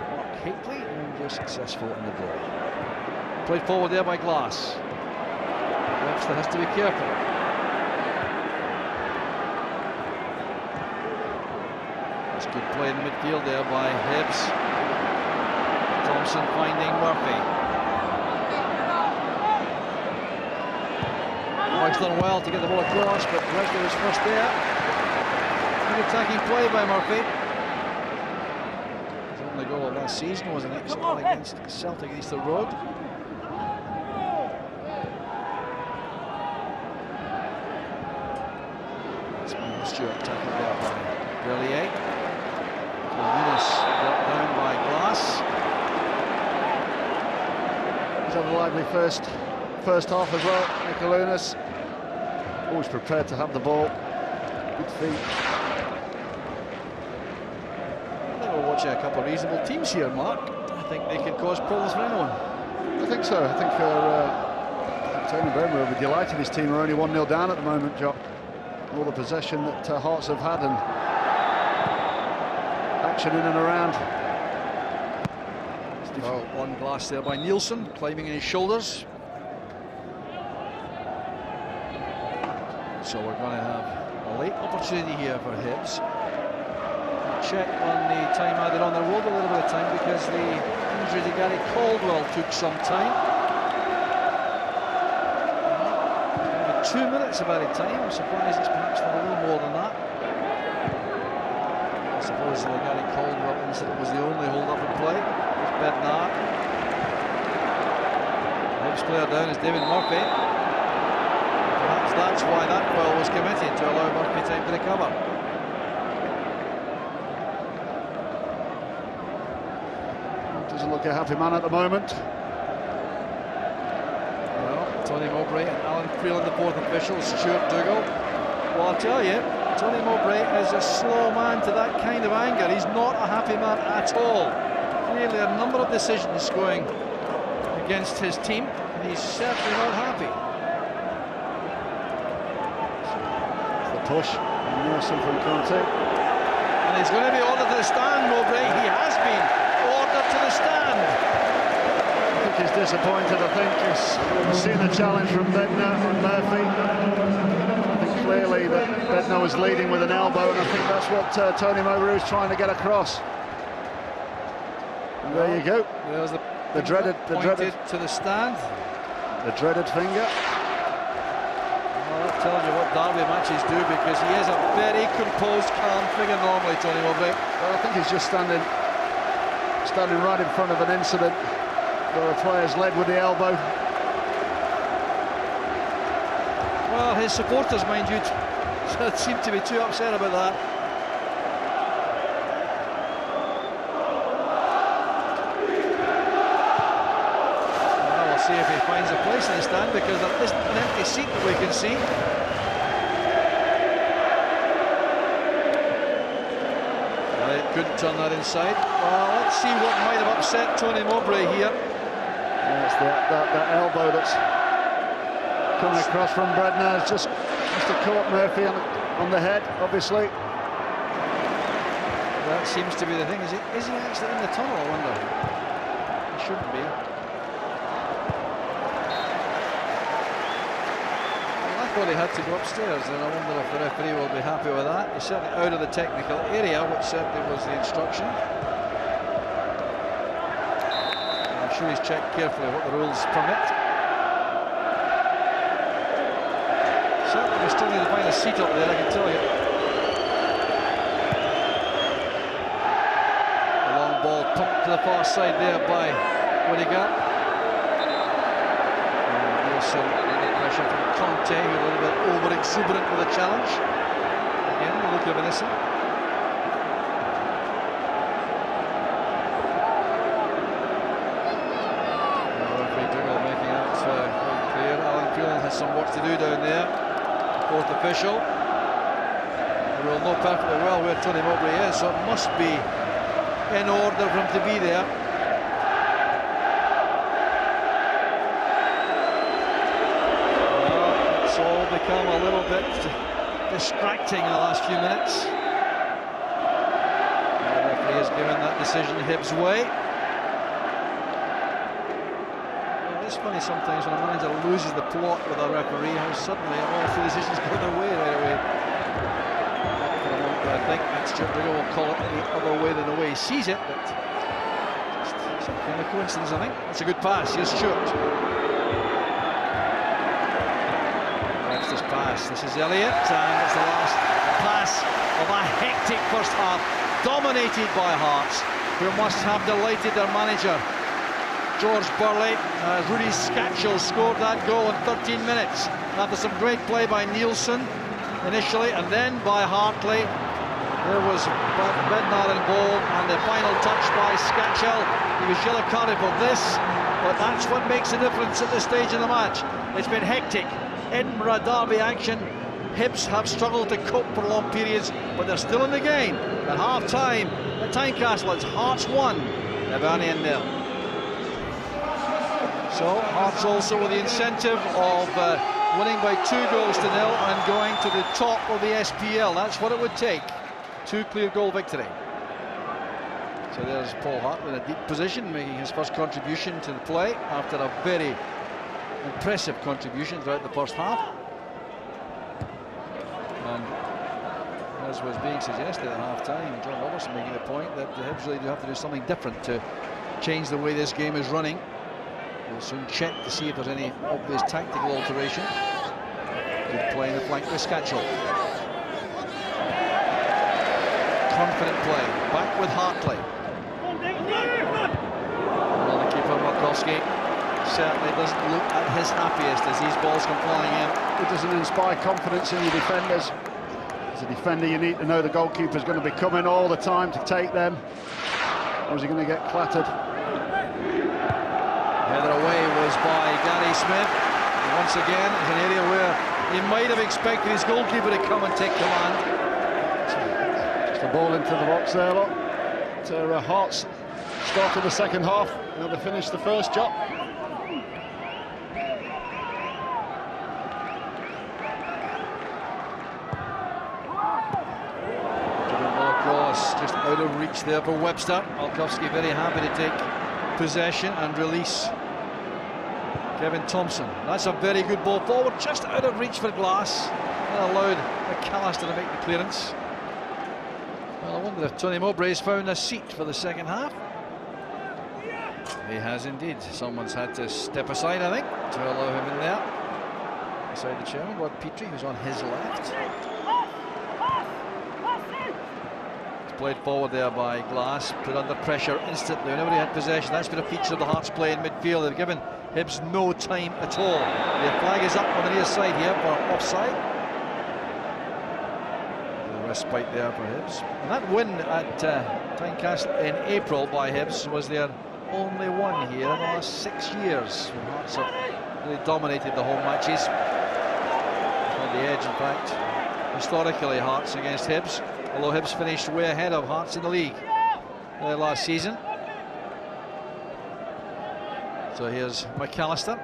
Mark Hateley, then you're successful in the draw. Played forward there by Glass. Webster has to be careful. That's good play in the midfield there by Hibs. Thompson finding Murphy. He's done well to get the ball across, but Wesley was first there. Good attacking play by Murphy. His only goal of last season was an exit against Celtic at Easter Road. That's Michael Stewart tackled there by Burleys. Yunus brought down by Glass. He's had a lively first half as well, Michael Yunus. Always prepared to have the ball. Good feet. I think we're watching a couple of reasonable teams here, Mark. I think they can cause problems for anyone. I think so. I think Tony Brown will be delighted his team are only 1-0 down at the moment, Jock. All the possession that Hearts have had and action in and around. Well, one Glass there by Nielsen, climbing in his shoulders. So we're going to have a late opportunity here for Hibs. Check on the time added on. There will be a little bit of time because the injury to Gary Caldwell took some time. Maybe 2 minutes of added time. I'm surprised it's perhaps not a little more than that. I suppose the Gary Caldwell incident was the only hold-up in play. There's Bednar. Hibs player down is David Murphy. Perhaps that's why that foul was committed, to allow Murphy time to recover. Doesn't look a happy man at the moment. Well, Tony Mowbray and Alan Freeland, the fourth official, Stuart Dougal. Well, I'll tell you, Tony Mowbray is a slow man to that kind of anger. He's not a happy man at all. Clearly a number of decisions going against his team, and he's certainly not happy. Push, Nielsen from Conte. And he's going to be ordered to the stand, Mowbray. He has been ordered to the stand. I think he's disappointed. I think he's seen the challenge from Bednar and Murphy. I think clearly that Bednar was leading with an elbow, and I think that's what Tony Mowbray is trying to get across. And there you go. There's the dreaded to the stand. The dreaded finger. Tell you what derby matches do, because he is a very composed, calm figure normally, Tony Mowbray. Well, I think he's just standing right in front of an incident where a player's led with the elbow. Well, his supporters, mind you, They seem to be too upset about that. Well, we'll see if he finds a place in the stand, because there isn't an empty seat that we can see. Couldn't turn that inside. Well, let's see what might have upset Tony Mowbray here. Yeah, it's that elbow that's coming across from Brednar. It's just to caught Murphy on the head, obviously. That seems to be the thing. Is he actually in the tunnel, I wonder? He shouldn't be. I thought he had to go upstairs, and I wonder if the referee will be happy with that. He's certainly out of the technical area, which certainly was the instruction. I'm sure he's checked carefully what the rules permit. Certainly we still need to find a seat up there, I can tell you. A long ball pumped to the far side there by Whittaker. Nielsen under pressure from Conte, who a little bit over-exuberant with a challenge. Again, the look of innocent. Referee Dougal making out very clear. Alan Phelan has some work to do down there. Fourth official. He will know perfectly well where Tony Mowbray is, so it must be in order for him to be there. Become a little bit distracting in the last few minutes. The referee has given that decision Hibs' way. Well, it's funny sometimes when a manager loses the plot with a referee, how suddenly all three decisions go their way right away. For a moment, I think Stuart Dougal will call it any other way than the way he sees it, but just some kind of coincidence, I think. It's a good pass. Here's Stuart. Pass. This is Elliott, and it's the last pass of a hectic first half, dominated by Hearts, who must have delighted their manager, George Burley. Rudy Scatchell scored that goal in 13 minutes after some great play by Nielsen initially, and then by Hartley. There was Bednar in goal, and the final touch by Scatchell. He was yellow carded for this, but that's what makes the difference at this stage of the match. It's been hectic. Edinburgh derby action. Hibs have struggled to cope for long periods, but they're still in the game. At half-time at Tynecastle, it's Hearts 1, Hibernian 0. So Hearts also with the incentive of winning by 2 goals to 0 and going to the top of the SPL. That's what it would take. 2 clear goal victory. So there's Paul Hartley in a deep position, making his first contribution to the play after a very impressive contribution throughout the first half. And as was being suggested at half-time, John Robertson making the point that the Hibs really do have to do something different to change the way this game is running. We'll soon check to see if there's any obvious tactical alteration. Good play in the flank with Scatchell. Confident play, back with Hartley. Well, the keeper Markowski certainly doesn't look at his happiest as these balls come flying in. It doesn't inspire confidence in your defenders. As a defender, you need to know the goalkeeper's going to be coming all the time to take them. Or is he going to get clattered? Header away was by Gary Smith. And once again, it's an area where he might have expected his goalkeeper to come and take command. Just a ball into the box there, look. To Hearts started the second half. Now they finished the first job. Just out of reach there for Webster. Malkowski very happy to take possession and release Kevin Thompson. That's a very good ball forward, just out of reach for Glass, and allowed McAllister to make the clearance. Well, I wonder if Tony Mowbray's found a seat for the second half. He has indeed. Someone's had to step aside, I think, to allow him in there. Beside the chairman, Rod Petrie, who's on his left. Played forward there by Glass, put under pressure instantly whenever he had possession. That's been a feature of the Hearts play in midfield. They've given Hibs no time at all. The flag is up on the near side here for offside. respite there for Hibs. And that win at Tynecastle in April by Hibs was their only one here in the last 6 years. Hearts have really dominated the home matches. On the edge, in fact, historically, Hearts against Hibs, although Hibs finished way ahead of Hearts in the league last season. So here's McAllister.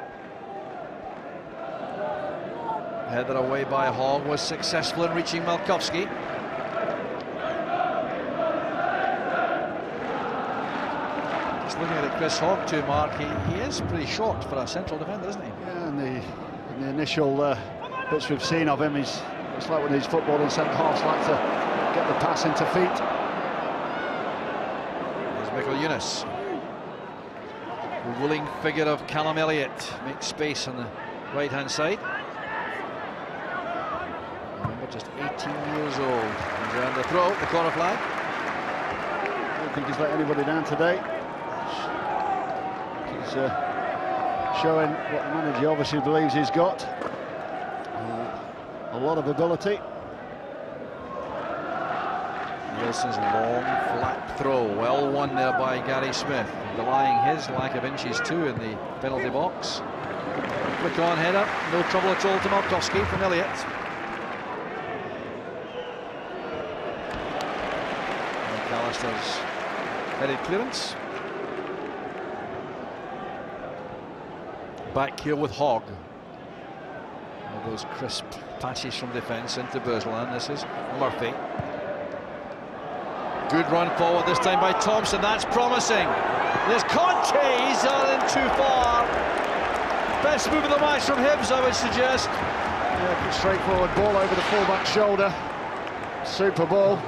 Header away by Hogg, was successful in reaching Malkowski. Just looking at Chris Hogg too, Mark, he is pretty short for a central defender, isn't he? Yeah, and the initial bits we've seen of him, it's like when he's footballing centre halves, like to get the pass into feet. There's Michael Eunice. The willing figure of Callum Elliott makes space on the right-hand side. Remember, just 18 years old. He's around the throw, the corner flag. I don't think he's let anybody down today. He's showing what the manager obviously believes he's got. A lot of ability. Nielsen's long, flat throw, well won there by Gary Smith, belying his lack of inches too in the penalty box. Quick on header, no trouble at all to Malkowski from Elliott. McAllister's headed clearance. Back here with Hogg. All those crisp passes from defence into Burleys. This is Murphy. Good run forward this time by Thompson. That's promising. There's Conte. He's in too far. Best move of the match from Hibs, I would suggest. Yeah, straightforward ball over the fullback's shoulder. Super ball.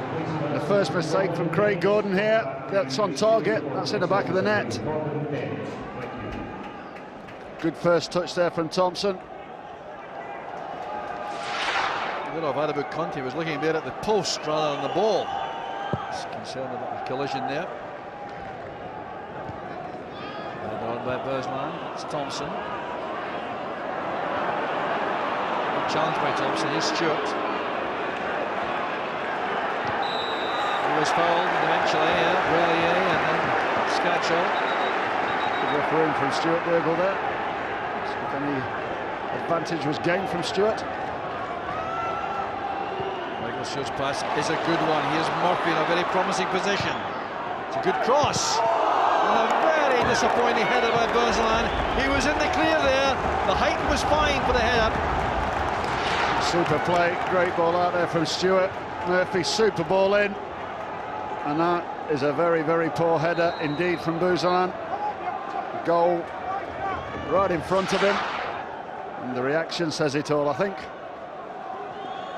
The first mistake from Craig Gordon here. That's on target. That's in the back of the net. Good first touch there from Thompson. A bit of Adabou Conte was looking a bit at the post rather than the ball. He's concerned about a collision there. On by Burleys. It's Thompson. Good challenge by Thompson. Here's Stewart. He was fouled eventually, Burleys and then Scatchell. Good refereeing from Stuart Burgle there. So if any advantage was gained from Stewart. Stewart's pass is a good one. Here's Murphy in a very promising position. It's a good cross. And a very disappointing header by Burleys. He was in the clear there. The height was fine for the header. Super play. Great ball out there from Stewart. Murphy, super ball in. And that is a very, very poor header indeed from Burleys. Goal right in front of him. And the reaction says it all, I think.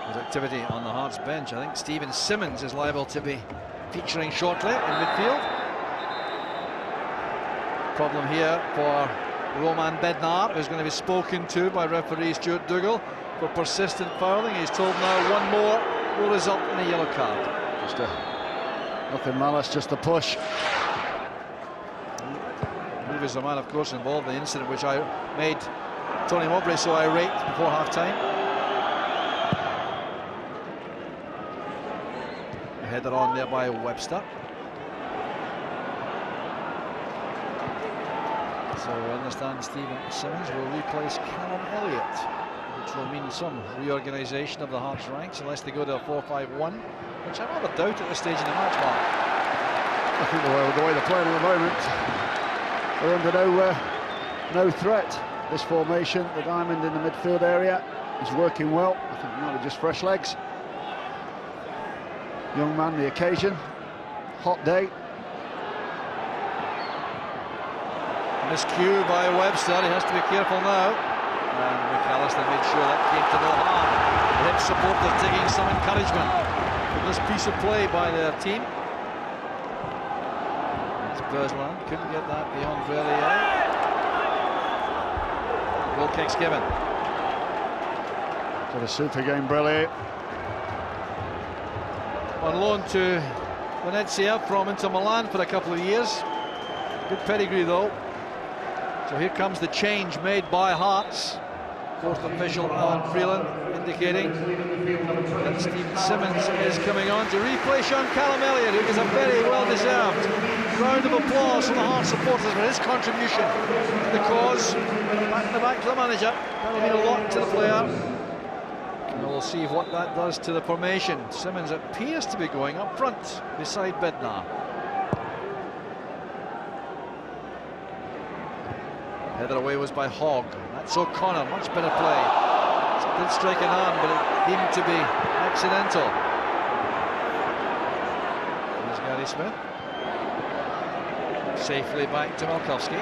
There's activity on the Hearts bench. I think Stephen Simmons is liable to be featuring shortly in midfield. Problem here for Roman Bednar, who's going to be spoken to by referee Stuart Dougal for persistent fouling. He's told now one more will result in a yellow card. Just nothing malice, just a push. He was the man, of course, involved in the incident which I made Tony Mowbray so irate before half-time. Header on there by Webster. So I understand Stephen Simmons will replace Callum Elliott, which will mean some reorganisation of the Hearts ranks unless they go to a 4-5-1, which I rather doubt at this stage in the match, Mark. I think the way they're playing at the moment, they're under no threat. This formation, the diamond in the midfield area, is working well. I think now they're just fresh legs. Young man, the occasion, hot day. Miscue by Webster, he has to be careful now. And McAllister made sure that came to no harm. The Hibs supporters taking some encouragement with this piece of play by their team. It's Burleys, couldn't get that beyond Burleys. Goal kick's given. Got a super game, Burleys. On loan to Venezia from Inter Milan for a couple of years. Good pedigree though. So here comes the change made by Hearts. fourth official on Freeland, indicating that Stephen Simmons is coming on to replace Sean Callum Elliott, who is a very well-deserved round of applause from the Hearts supporters for his contribution to the cause. Back in the back to the manager. That'll mean a lot to the player. And we'll see what that does to the formation. Simmons appears to be going up front beside Bednar. Header away was by Hogg. That's O'Connor, much better play. It did strike an arm, but it seemed to be accidental. There's Gary Smith. Safely back to Malkowski.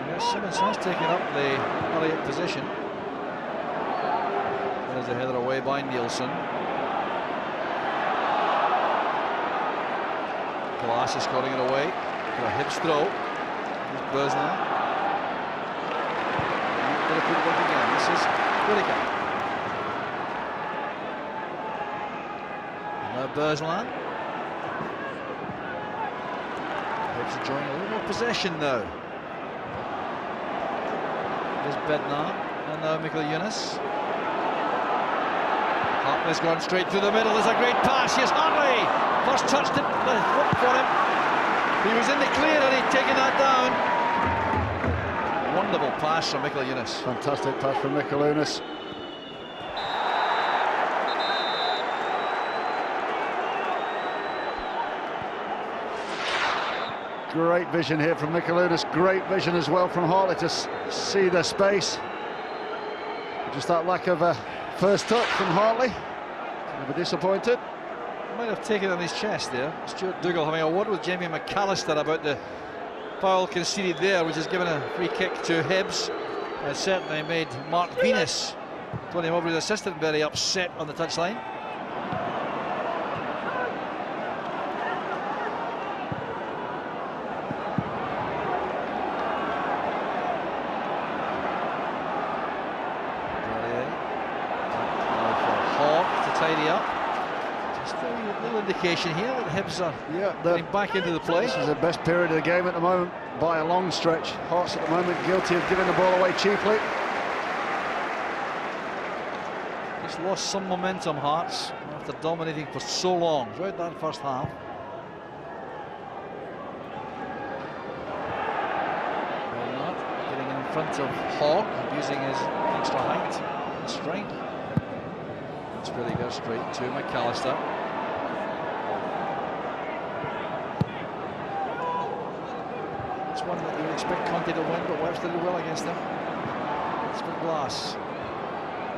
Yes, Simmons has taken up the Elliott position. There's a header away by Nielsen. Glass is scoring it away. A Hibs throw. Burleys. Again. This is Whittaker. Now Burleys. Hibs enjoying a little more possession now. There's Bednar and now Michael Yunus. Hartley's gone straight through the middle. There's a great pass. Here's Hartley. First touched it, worked for him. He was in the clear and he'd taken that down. Wonderful pass from Michael Yunus. Fantastic pass from Michael Yunus. Great vision here from Michael Yunus. Great vision as well from Hartley to see the space. Just that lack of a first touch from Hartley. Never disappointed. Might have taken it on his chest there. Stuart Dougal having a word with Jamie McAllister about the foul conceded there, which has given a free kick to Hibs. Certainly made Mark Venus, Tony Mowbray's assistant, very upset on the touchline. Tidy up. Just a little indication here that Hibs are getting back into the play. This is the best period of the game at the moment by a long stretch. Hearts at the moment guilty of giving the ball away cheaply. Just lost some momentum, Hearts, after dominating for so long throughout that first half. Getting in front of Hogg, using his extra height and strength. It's really goes straight to McAllister. It's one that you would expect Conte to win, but Webster did well against them. It's for Glass.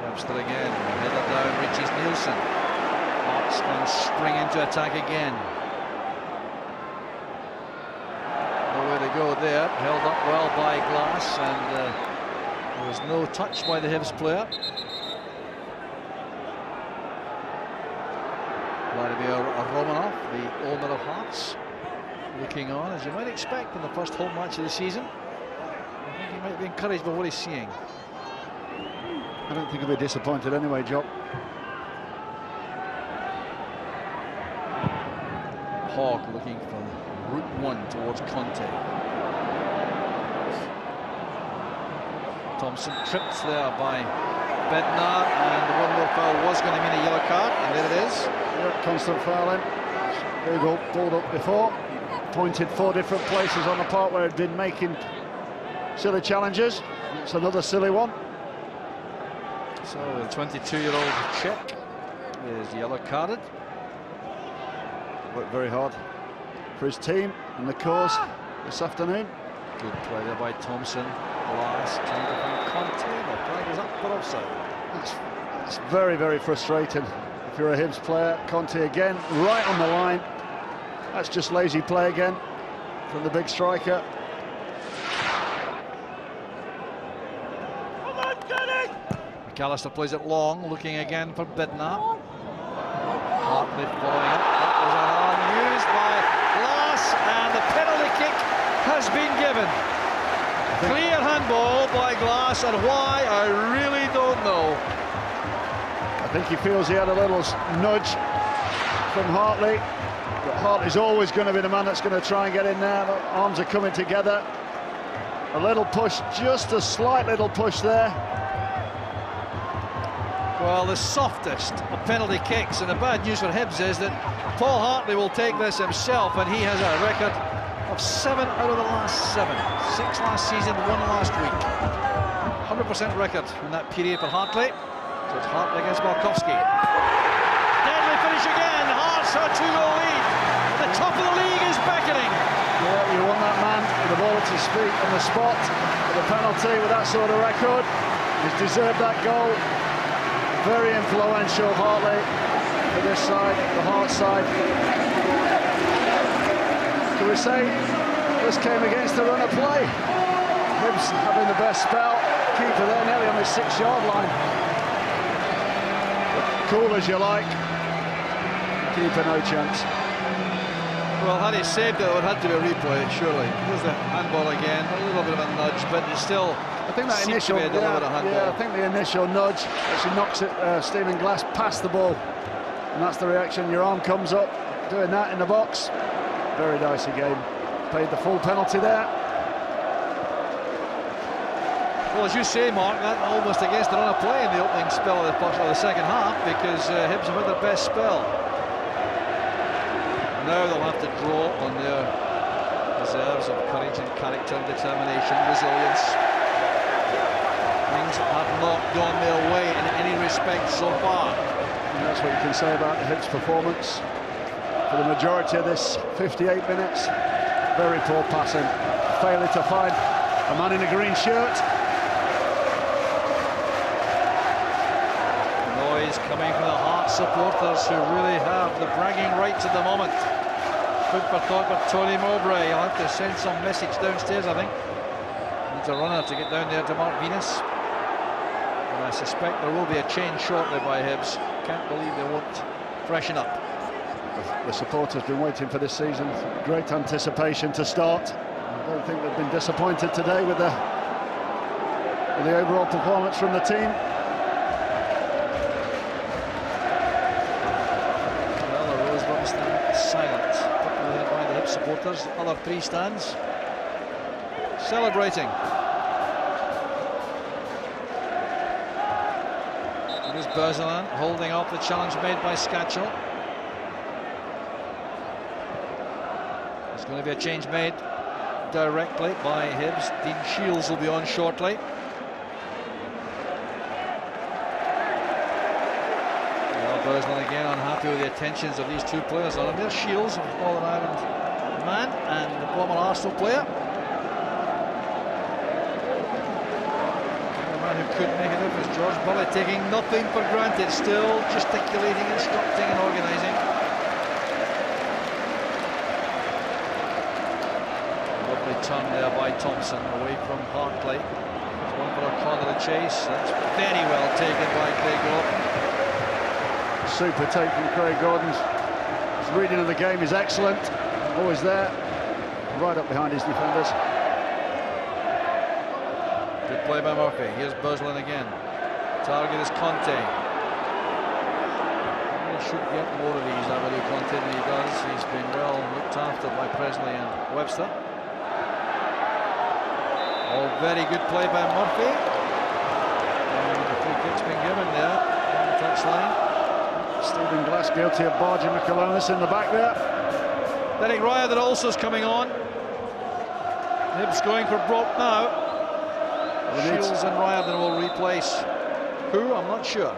Webster again, header down, reaches Nielsen. Hearts can spring into attack again. Nowhere to go there, held up well by Glass, and there was no touch by the Hibs player. Vladimir Romanov, the owner of Hearts, looking on, as you might expect in the first home match of the season. I think he might be encouraged by what he's seeing. I don't think he'll be disappointed anyway, Jock. Hogg looking from Route 1 towards Conte. Thompson tripped there by Bednar, and the one more foul was going to mean a yellow card, and there it is. Yep, constant fouling. Dougal pulled up before, pointed 4 different places on the part where he'd been making silly challenges. It's another silly one. So the 22-year-old Czech is yellow carded. Worked very hard for his team and the cause this afternoon. Good play there by Thompson. Glass trying to find Conte. The flag is up for offside. It's very, very frustrating if you're a Hibs player. Conte again, right on the line. That's just lazy play again from the big striker. McAllister plays it long, looking again for Bednar. Hartley following up. That was an arm used by Glass, and the penalty kick has been given. Clear handball by Glass, and why, I really don't know. I think he feels he had a little nudge from Hartley, but Hartley's always going to be the man that's going to try and get in there. The arms are coming together. A little push, just a slight little push there. Well, the softest of penalty kicks, and the bad news for Hibs is that Paul Hartley will take this himself, and he has a record of 7 out of the last 7. 6 last season, 1 last week. 100% record in that period for Hartley. So it's Hartley against Malkowski. Deadly finish again. Hearts a 2-goal lead. The top of the league is beckoning. Yeah, you want that man with the ball at his feet on the spot with a penalty with that sort of record. He's deserved that goal. Very influential, Hartley, for this side, the Hearts side. Can we say this came against the run of play? Hibs having the best spell. Keeper there nearly on the 6-yard line. Cool as you like. Keeper no chance. Well, had he saved it, it would have had to be a replay, surely. Here's the handball again, a little bit of a nudge, but it's still. I think that initial, I think the initial nudge actually knocks it, Stephen Glass past the ball, and that's the reaction. Your arm comes up, doing that in the box. Very dicey game. Paid the full penalty there. Well, as you say, Mark, that almost against the run of play in the opening spell of the second half, because Hibs have had their best spell. Now they'll have to draw on their reserves of courage and character, determination, resilience. Things have not gone their way in any respect so far. And that's what you can say about the Hibs performance. For the majority of this 58 minutes, very poor passing. Failure to find a man in a green shirt. Noise coming from the Hearts supporters, who really have the bragging rights at the moment. Food for thought for Tony Mowbray. He'll have to send some message downstairs, I think. Needs a runner to get down there to Mark Venus. And I suspect there will be a change shortly by Hibs. Can't believe they won't freshen up. The supporters have been waiting for this season. Great anticipation to start. I don't think they've been disappointed today with the overall performance from the team. Well, the Rosebud stand silent, populated by the Hibs supporters. The other 3 stands celebrating. Here's Bergeron holding off the challenge made by Scatchell. There's going to be a change made directly by Hibs. Dean Shields will be on shortly. Well, Bergeron again unhappy with the attentions of these 2 players. And there's Shields, a Northern Ireland man, and the former Arsenal player. Who couldn't make a difference. George Burley taking nothing for granted, still gesticulating, instructing and organising. Lovely turn there by Thompson away from Hartley. There's one for O'Connor to chase. That's very well taken by Craig Gordon. Super take from Craig Gordon. His reading of the game is excellent. Always there, right up behind his defenders. Good play by Murphy. Here's Bergeron again. Target is Conte. He should get more of these, Amadou Conte, than he does. He's been well looked after by Presley and Webster. All very good play by Murphy. And the free kick's been given there on the touchline. Stephen Glass guilty of barging McAlonis in the back there. Derek Ryder also is coming on. Hibs going for broke now. Shields and Riordan will replace who? I'm not sure.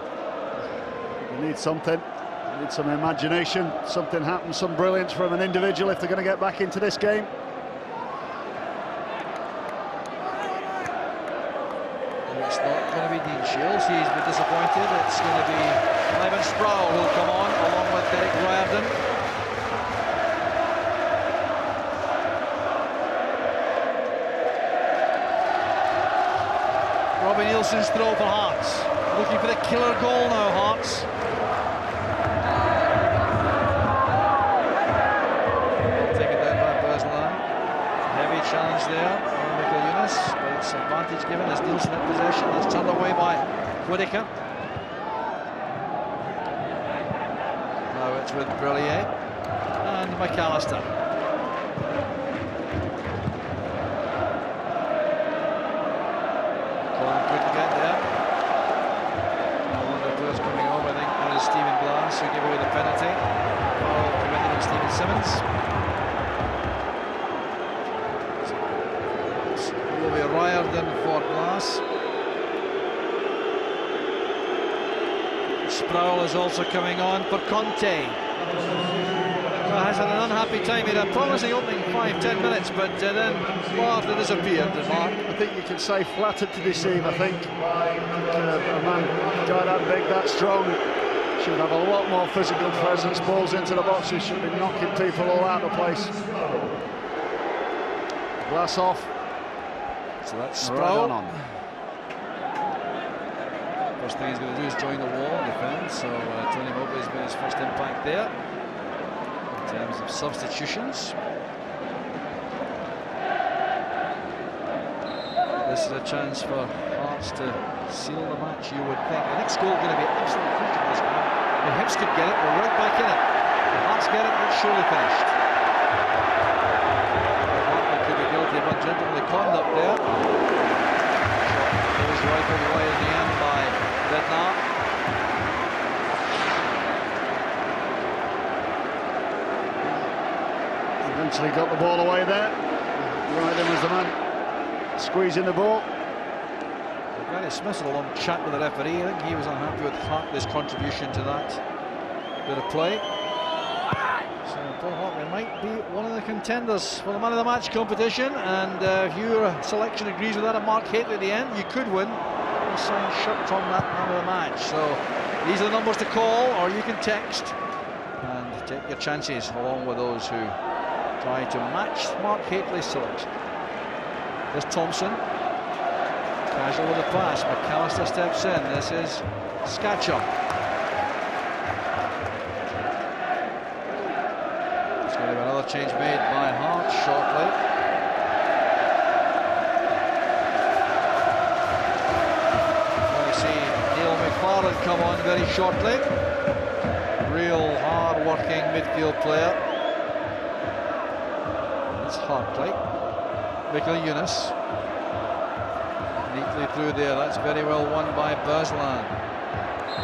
You need something. You need some imagination. Something happens, some brilliance from an individual if they're going to get back into this game. It's not going to be Dean Shields. He's been disappointed. It's going to be Ivan Sproul who'll come on along with Derek Riordan. Robbie Nielsen's throw for Hearts. Looking for the killer goal now, Hearts. Taken down by Bergeron. Heavy challenge there on Michael Eunice, but it's advantage given as Nielsen in possession. That's turned away by Whittaker. Now it's with Burleys and McAllister. Colin couldn't get there. One of the players coming over, I think, that is Stephen Glass, who gave away the penalty. Foul committed on Stephen Simmons. It will be Riordan for Glass. Sproul is also coming on for Conte. Well, has had an unhappy time. He had a promising opening 5-10 minutes, but then largely disappeared. Mark, I think you can say flattered to deceive. I think a man guy that big, that strong, should have a lot more physical presence. Balls into the box, he should be knocking people all out of the place. Glass off. So that's Sproul. First thing he's going to do is join the wall and defend, so Tony Mowbray has been his first impact there in terms of substitutions. This is a chance for Hearts to seal the match, you would think. The next goal is going to be absolutely crucial this game. The Hibs could get it, we're right back in it. The Hearts get it, it's surely finished. Hartley could be guilty of ungentlemanly conduct there. It was rifled away in the end by Bednar. Eventually got the ball away there. Ryden was the man squeezing the ball. Gary Smith had a long chat with the referee. I think he was unhappy with Hartley's contribution to that bit of play. So Paul Hartley might be one of the contenders for the man of the match competition, and if your selection agrees with that and Mark Hateley at the end, you could win a signed shirt on that man of the match. So these are the numbers to call, or you can text and take your chances along with those who try to match Mark Hateley's selection. There's Thompson. Casual with the pass. McAllister steps in. This is Scatchell. There's going to be another change made by Hearts shortly. We see Neil McFarlane come on very shortly. Real hard-working midfield player. It's Hartley. Michael Eunice. Neatly through there, that's very well won by Beslan.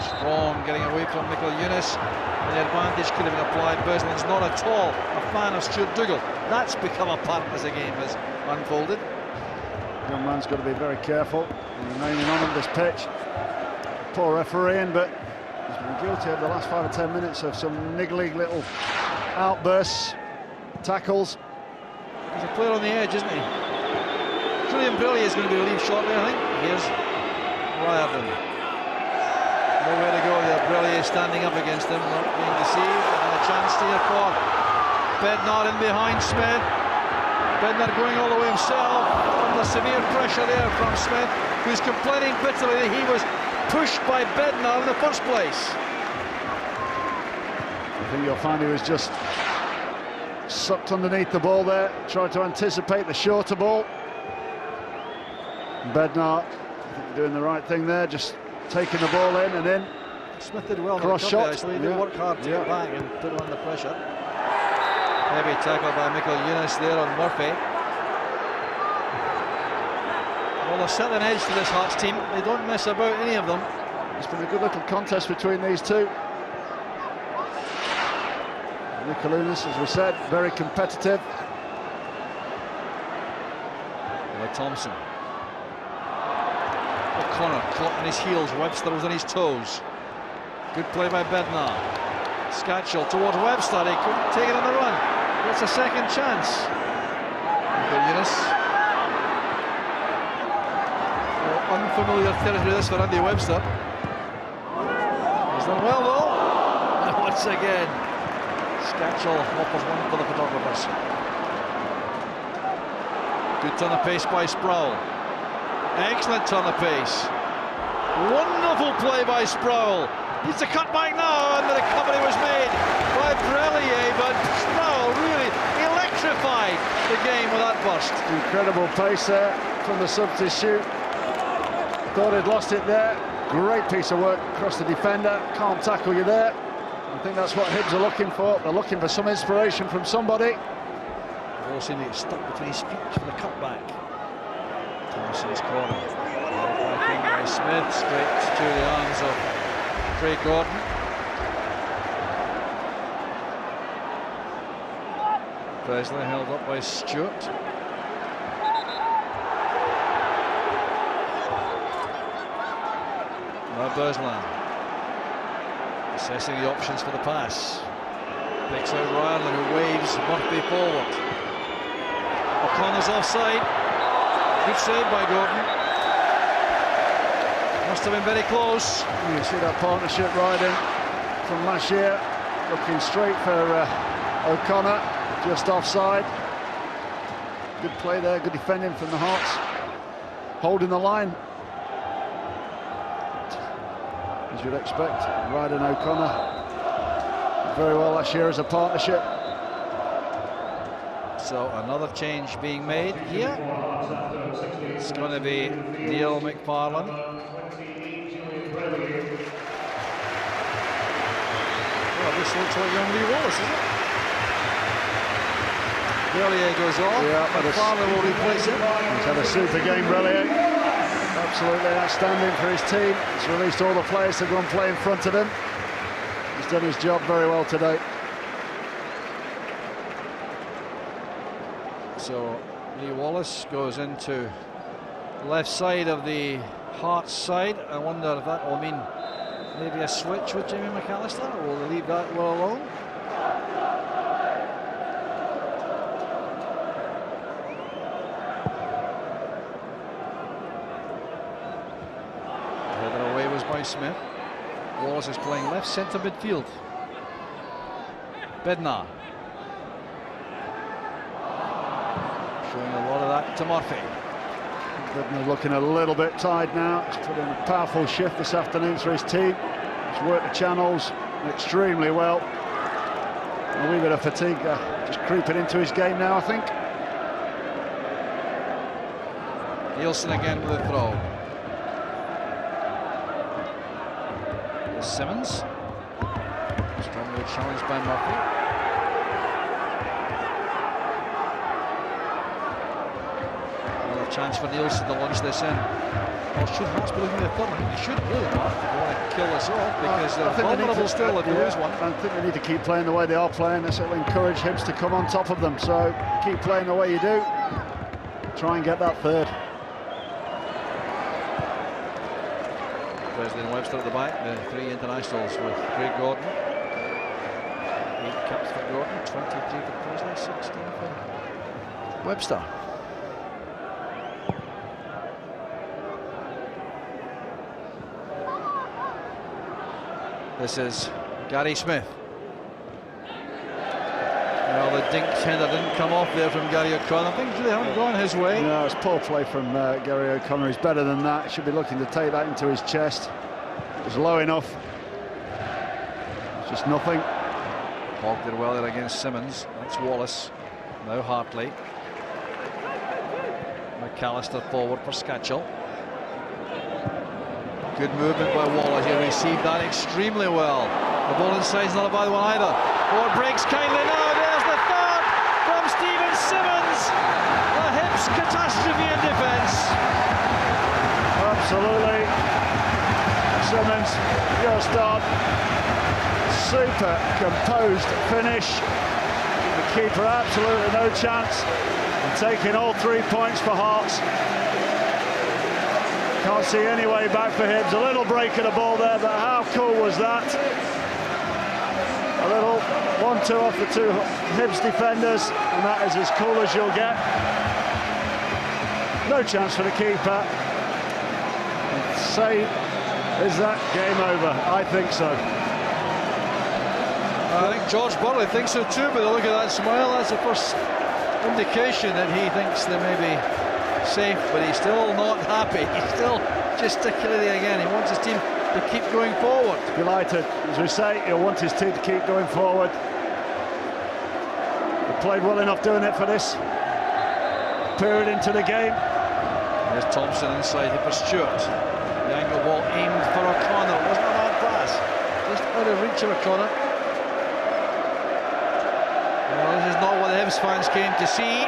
Strong getting away from Michael Eunice, and the advantage could have been applied. Beslan's not at all a fan of Stuart Dougal. That's become a part as the game has unfolded. Young man's got to be very careful remaining on this pitch. Poor refereeing, but he's been guilty over the last 5 or 10 minutes of some niggly little outbursts, tackles. He's a player on the edge, isn't he? Julian Burleys is going to be relieved shortly, I think. Here's Riordan. Nowhere to go there. Burleys standing up against him, not being deceived. And a chance here for Bednar in behind Smith. Bednar going all the way himself. Under severe pressure there from Smith, who's complaining bitterly that he was pushed by Bednar in the first place. I think you'll find he was just sucked underneath the ball there, tried to anticipate the shorter ball. Bednar doing the right thing there, just taking the ball in and in. Smith did well. Cross shot. Actually, he did work hard to get back and put on the pressure. Heavy tackle by Michael Eunice there on Murphy. Well, there's certainly an edge to this Hearts team. They don't mess about, any of them. It's been a good little contest between these two. Michael Eunice, as we said, very competitive. Thompson. O'Connor caught on his heels, Webster was on his toes. Good play by Bednar. Scatchell towards Webster, he couldn't take it on the run. That's a second chance. Eunice. Well, unfamiliar territory this for Andy Webster. He's done well though. And once again, Scatchell offers one for the photographers. Good turn of pace by Sproul. Excellent turn of pace. Wonderful play by Sproul. Needs to cut back now, and the recovery was made by Burleys, but Sproul really electrified the game with that burst. Incredible pace there from the substitute. Thought he'd lost it there. Great piece of work across the defender. Can't tackle you there. I think that's what Hibs are looking for. They're looking for some inspiration from somebody. The ball seemed to get stuck between his feet for the cutback. Thompson's corner. By Smith, straight to the arms of Craig Gordon. Presley held up by Stewart. Now Burleys assessing the options for the pass. Picks out Ryland, who waves Murphy forward. O'Connor's offside. Good save by Gordon. Must have been very close. You see that partnership riding from last year, looking straight for O'Connor, just offside. Good play there, good defending from the Hearts, holding the line. As you'd expect, Ryder and O'Connor very well last year as a partnership. So another change being made here. It's going to be Neil McFarlane. Well, this looks like young Lee Wallace, isn't it? Burleys goes off. Yeah, McFarlane will replace him. He's had a super game, Burleys. Absolutely outstanding for his team. He's released all the players to go and play in front of him. He's done his job very well today. So Lee Wallace goes into left side of the Hearts side. I wonder if that will mean maybe a switch with Jamie McAllister, or will they leave that well alone? Headed away was by Smith. Wallace is playing left centre midfield. Bednar. Showing a lot of that to Murphy. Bednar looking a little bit tired now. He's put in a powerful shift this afternoon for his team. He's worked the channels extremely well. A wee bit of fatigue just creeping into his game now, I think. Nielsen again with a throw. Here's Simmons. Strongly challenged by Murphy. Chance for Nielsen to launch this in. Or should Hearts be looking at the third? I think they should really, Mark, if they want to kill this off, because they're vulnerable still if they lose one. I think they need to keep playing the way they are playing. This will encourage Hibs to come on top of them. So keep playing the way you do. Try and get that third. Presley and Webster at the back, the three internationals with Craig Gordon. 8 caps for Gordon, 23 for Presley, 16 for Webster. This is Gary Smith. Well, the dink tender didn't come off there from Gary O'Connor. Things really haven't gone his way. No, it's poor play from Gary O'Connor. He's better than that. He should be looking to take that into his chest. It was low enough. It's just nothing. Hogg did well there against Simmons. That's Wallace. Now Hartley. McAllister forward for Scatchell. Good movement by Wallace. He received that extremely well. The ball inside's not a bad one either. Or breaks kindly now. There's the third from Stephen Simmons. The Hibs catastrophe in defence. Absolutely. Simmons just on. Super composed finish. The keeper absolutely no chance. And taking all 3 points for Hearts. Can't see any way back for Hibs. A little break of the ball there, but how cool was that? A little 1-2 off the 2 Hibs defenders, and that is as cool as you'll get. No chance for the keeper. And say, is that game over? I think so. I think George Burley thinks so too, but look at that smile. That's the first indication that he thinks they may be safe, but he's still not happy. He's still gesticulating again. He wants his team to keep going forward. Delighted, as we say, he'll want his team to keep going forward. They played well enough doing it for this period into the game. There's Thompson inside for Stewart. The angle ball aimed for O'Connor. It wasn't a bad pass. Just out of reach of O'Connor. Well, this is not what the Hibs fans came to see.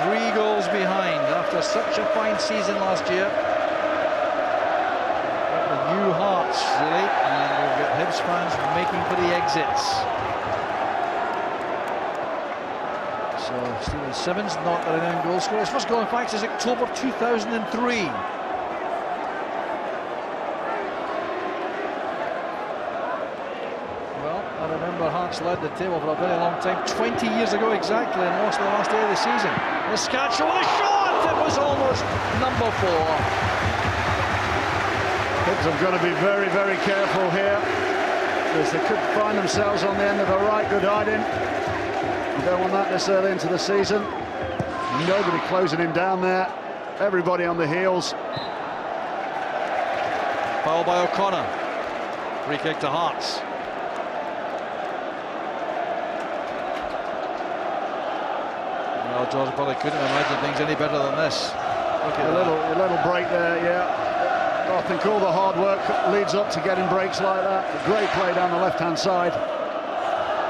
3 goals behind after such a fine season last year. The new hearts, really, and we've got Hibs fans making for the exits. So Stephen Simmons not the renowned goal scorer. His first goal, in fact, is October 2003. I remember Hearts led the table for a very long time, 20 years ago exactly, and lost the last day of the season. Muscacho with a shot! It was almost number 4. Hibs have got to be very, very careful here, because they could find themselves on the end of a right good hiding. You don't want that this early into the season. Nobody closing him down there. Everybody on the heels. Foul by O'Connor. Free kick to Hearts. Well, George probably couldn't imagine things any better than this. Look at a little break there, yeah. I think all the hard work leads up to getting breaks like that. A great play down the left-hand side.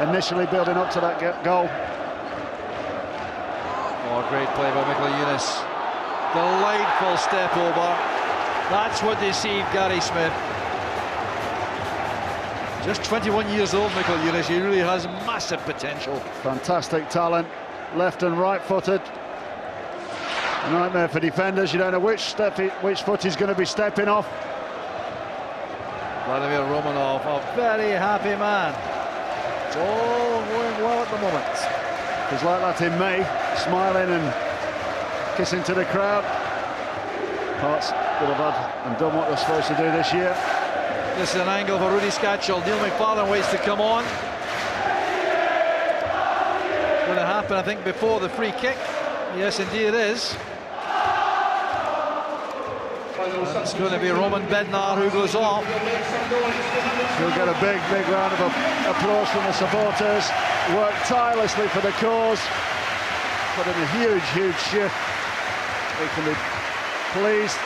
Initially building up to that goal. Oh, great play by Michael Eunice. Delightful step over. That's what deceived Gary Smith. Just 21 years old, Michael Eunice. He really has massive potential. Fantastic talent. Left and right footed. A nightmare for defenders. You don't know which foot he's going to be stepping off. Vladimir Romanov, a very happy man. It's all going well at the moment. He's like that in May, smiling and kissing to the crowd. Hearts could have had and done what they're supposed to do this year. This is an angle for Rudy Scatchell. Neil McFarlane waits to come on. Going to happen, I think, before the free kick. Yes, indeed it is. It's going to be Roman Bednar who goes off. He'll get a big, big round of applause from the supporters. Worked tirelessly for the cause. Put in a huge, huge shift. They can be pleased.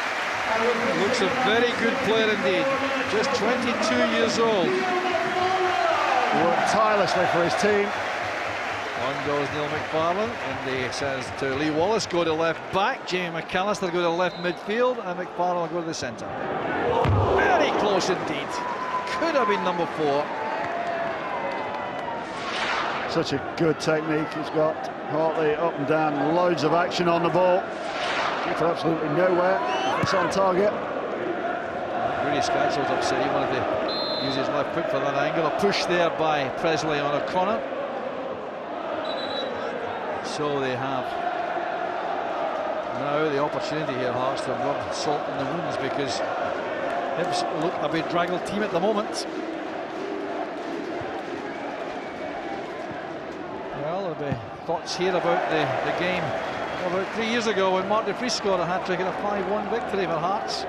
Looks a very good player indeed. Just 22 years old. Worked tirelessly for his team. On goes Neil McFarlane, and he says to Lee Wallace, go to left back. Jamie McAllister go to left midfield, and McFarlane will go to the centre. Very close indeed. Could have been number 4. Such a good technique he's got. Hartley up and down, loads of action on the ball. Get to absolutely nowhere if it's on target. Really Scatchell's upset. He wanted to use his left foot for that angle. A push there by Presley on O'Connor. So they have now the opportunity here, Hearts, to rub salt in the wounds, because Hibs look a bedraggled team at the moment. Well, there'll be thoughts here about the game about 3 years ago when Mark de Vries scored a hat-trick in a 5-1 victory for Hearts.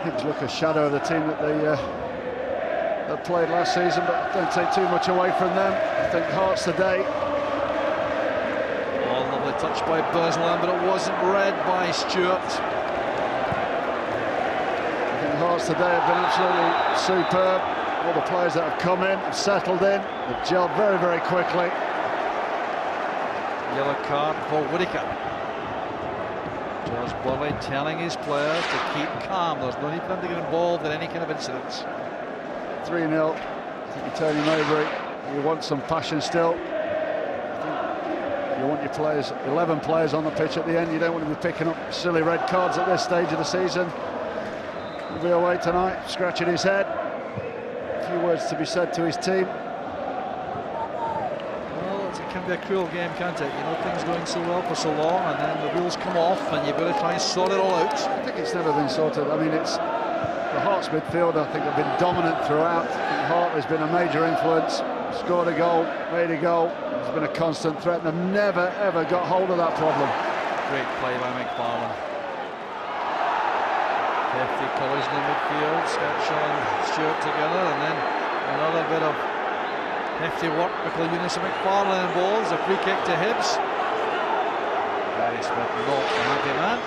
Hibs look a shadow of the team that they played last season, but don't take too much away from them. I think Hearts today. Touched by Bursland, but it wasn't read by Stewart. I think Hearts today have been absolutely superb. All the players that have come in have settled in, they've gelled very, very quickly. Yellow card for Whittaker. George Burley telling his players to keep calm. There's no need for them to get involved in any kind of incidents. 3-0. I think you turn him over. You want some passion still. You want your players, 11 players on the pitch at the end. You don't want to be picking up silly red cards at this stage of the season. He'll be away tonight, scratching his head. A few words to be said to his team. Well, it can be a cruel game, can't it? You know, things going so well for so long, and then the wheels come off, and you've got to try and sort it all out. I think it's never been sorted. I mean, it's the Hearts midfield, I think, have been dominant throughout. I think Hartley's been a major influence. Scored a goal, made a goal. It's been a constant threat, and they've never, ever got hold of that problem. Great play by McFarlane. Hefty collision in midfield, Scatchell and Stewart together, and then another bit of hefty work. Michael Eunice and McFarlane involved. A free kick to Hibs. Gary Smith not a happy man.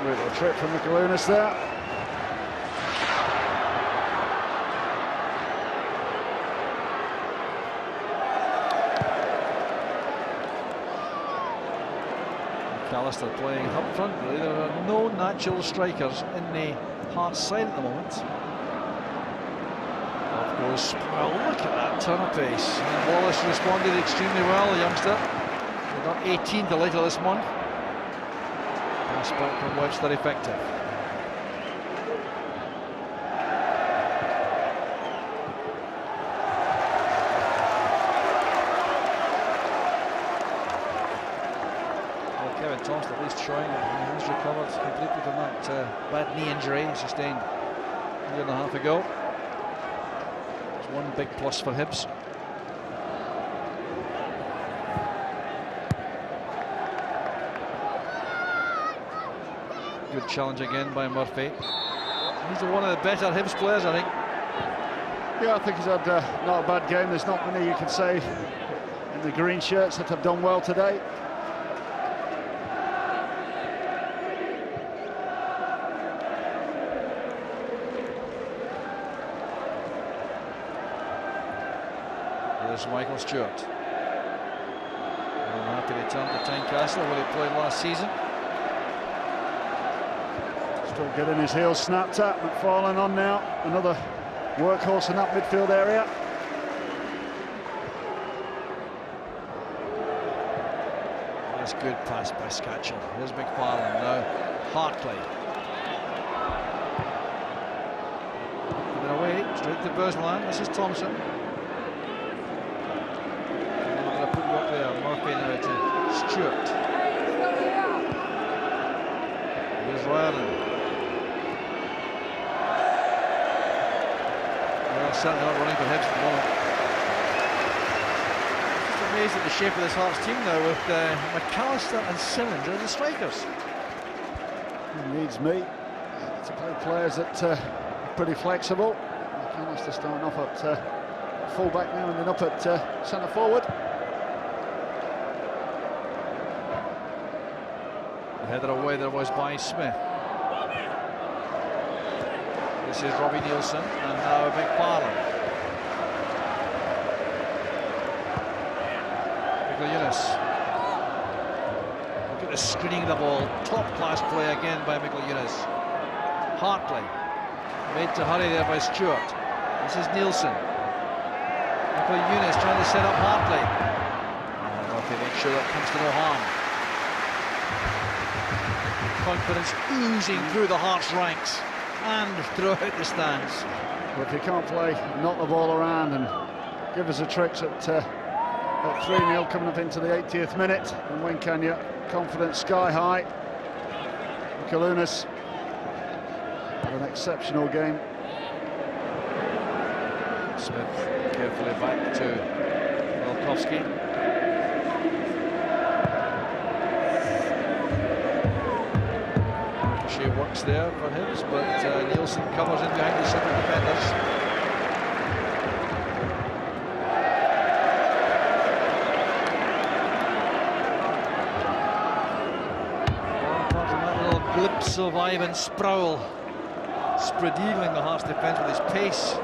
Little trick from Michael Eunice there. McAllister playing up front. Really, there are no natural strikers in the Hearts side at the moment. Off goes Sproul. Look at that turn of pace. And Wallace responded extremely well, the youngster. He got 18th later this month. Pass back from Webster effective. Kevin Thompson at least showing that he's recovered completely from that bad knee injury he sustained a year and a half ago. It's one big plus for Hibs. Good challenge again by Murphy. He's one of the better Hibs players, I think. Yeah, I think he's had not a bad game. There's not many you can say in the green shirts that have done well today. Here's Michael Stewart. Very happy return to Tynecastle where he played last season. Still getting his heels snapped at. McFarlane on now. Another workhorse in that midfield area. That's good pass by Scatchell. Here's McFarlane now. Hartley. Put it away. Straight to Bursland. This is Thompson. Murphy now to Stewart. Here's Ryerson. Well, certainly not running for Hibs at the moment. Just amazed at the shape of this Hearts team now with McAllister and Simmons as the strikers. He needs me to play players that are pretty flexible. McAllister starting off at full-back now and then up at centre-forward. Header away there was by Smith. This is Robbie Nielsen and now McFarlane. Miguel-Yunis. Look at the screening of the ball. Top class play again by Miguel-Yunis. Hartley. Made to hurry there by Stewart. This is Nielsen. Miguel-Yunis trying to set up Hartley. Murphy make sure that comes to no harm. Confidence oozing through the Hearts ranks and throughout the stands. But if you can't play, knock the ball around and give us the tricks at 3-0 coming up into the 80th minute, and when can you? Confidence sky high. Miguel-Yunis had an exceptional game. Smith carefully back to Wilkowski. She works there for Hibs, but Nielsen covers in behind the centre defenders. Apart from that little glimpse of Ivan Sproul spread-eagling the Hearts defence with his pace a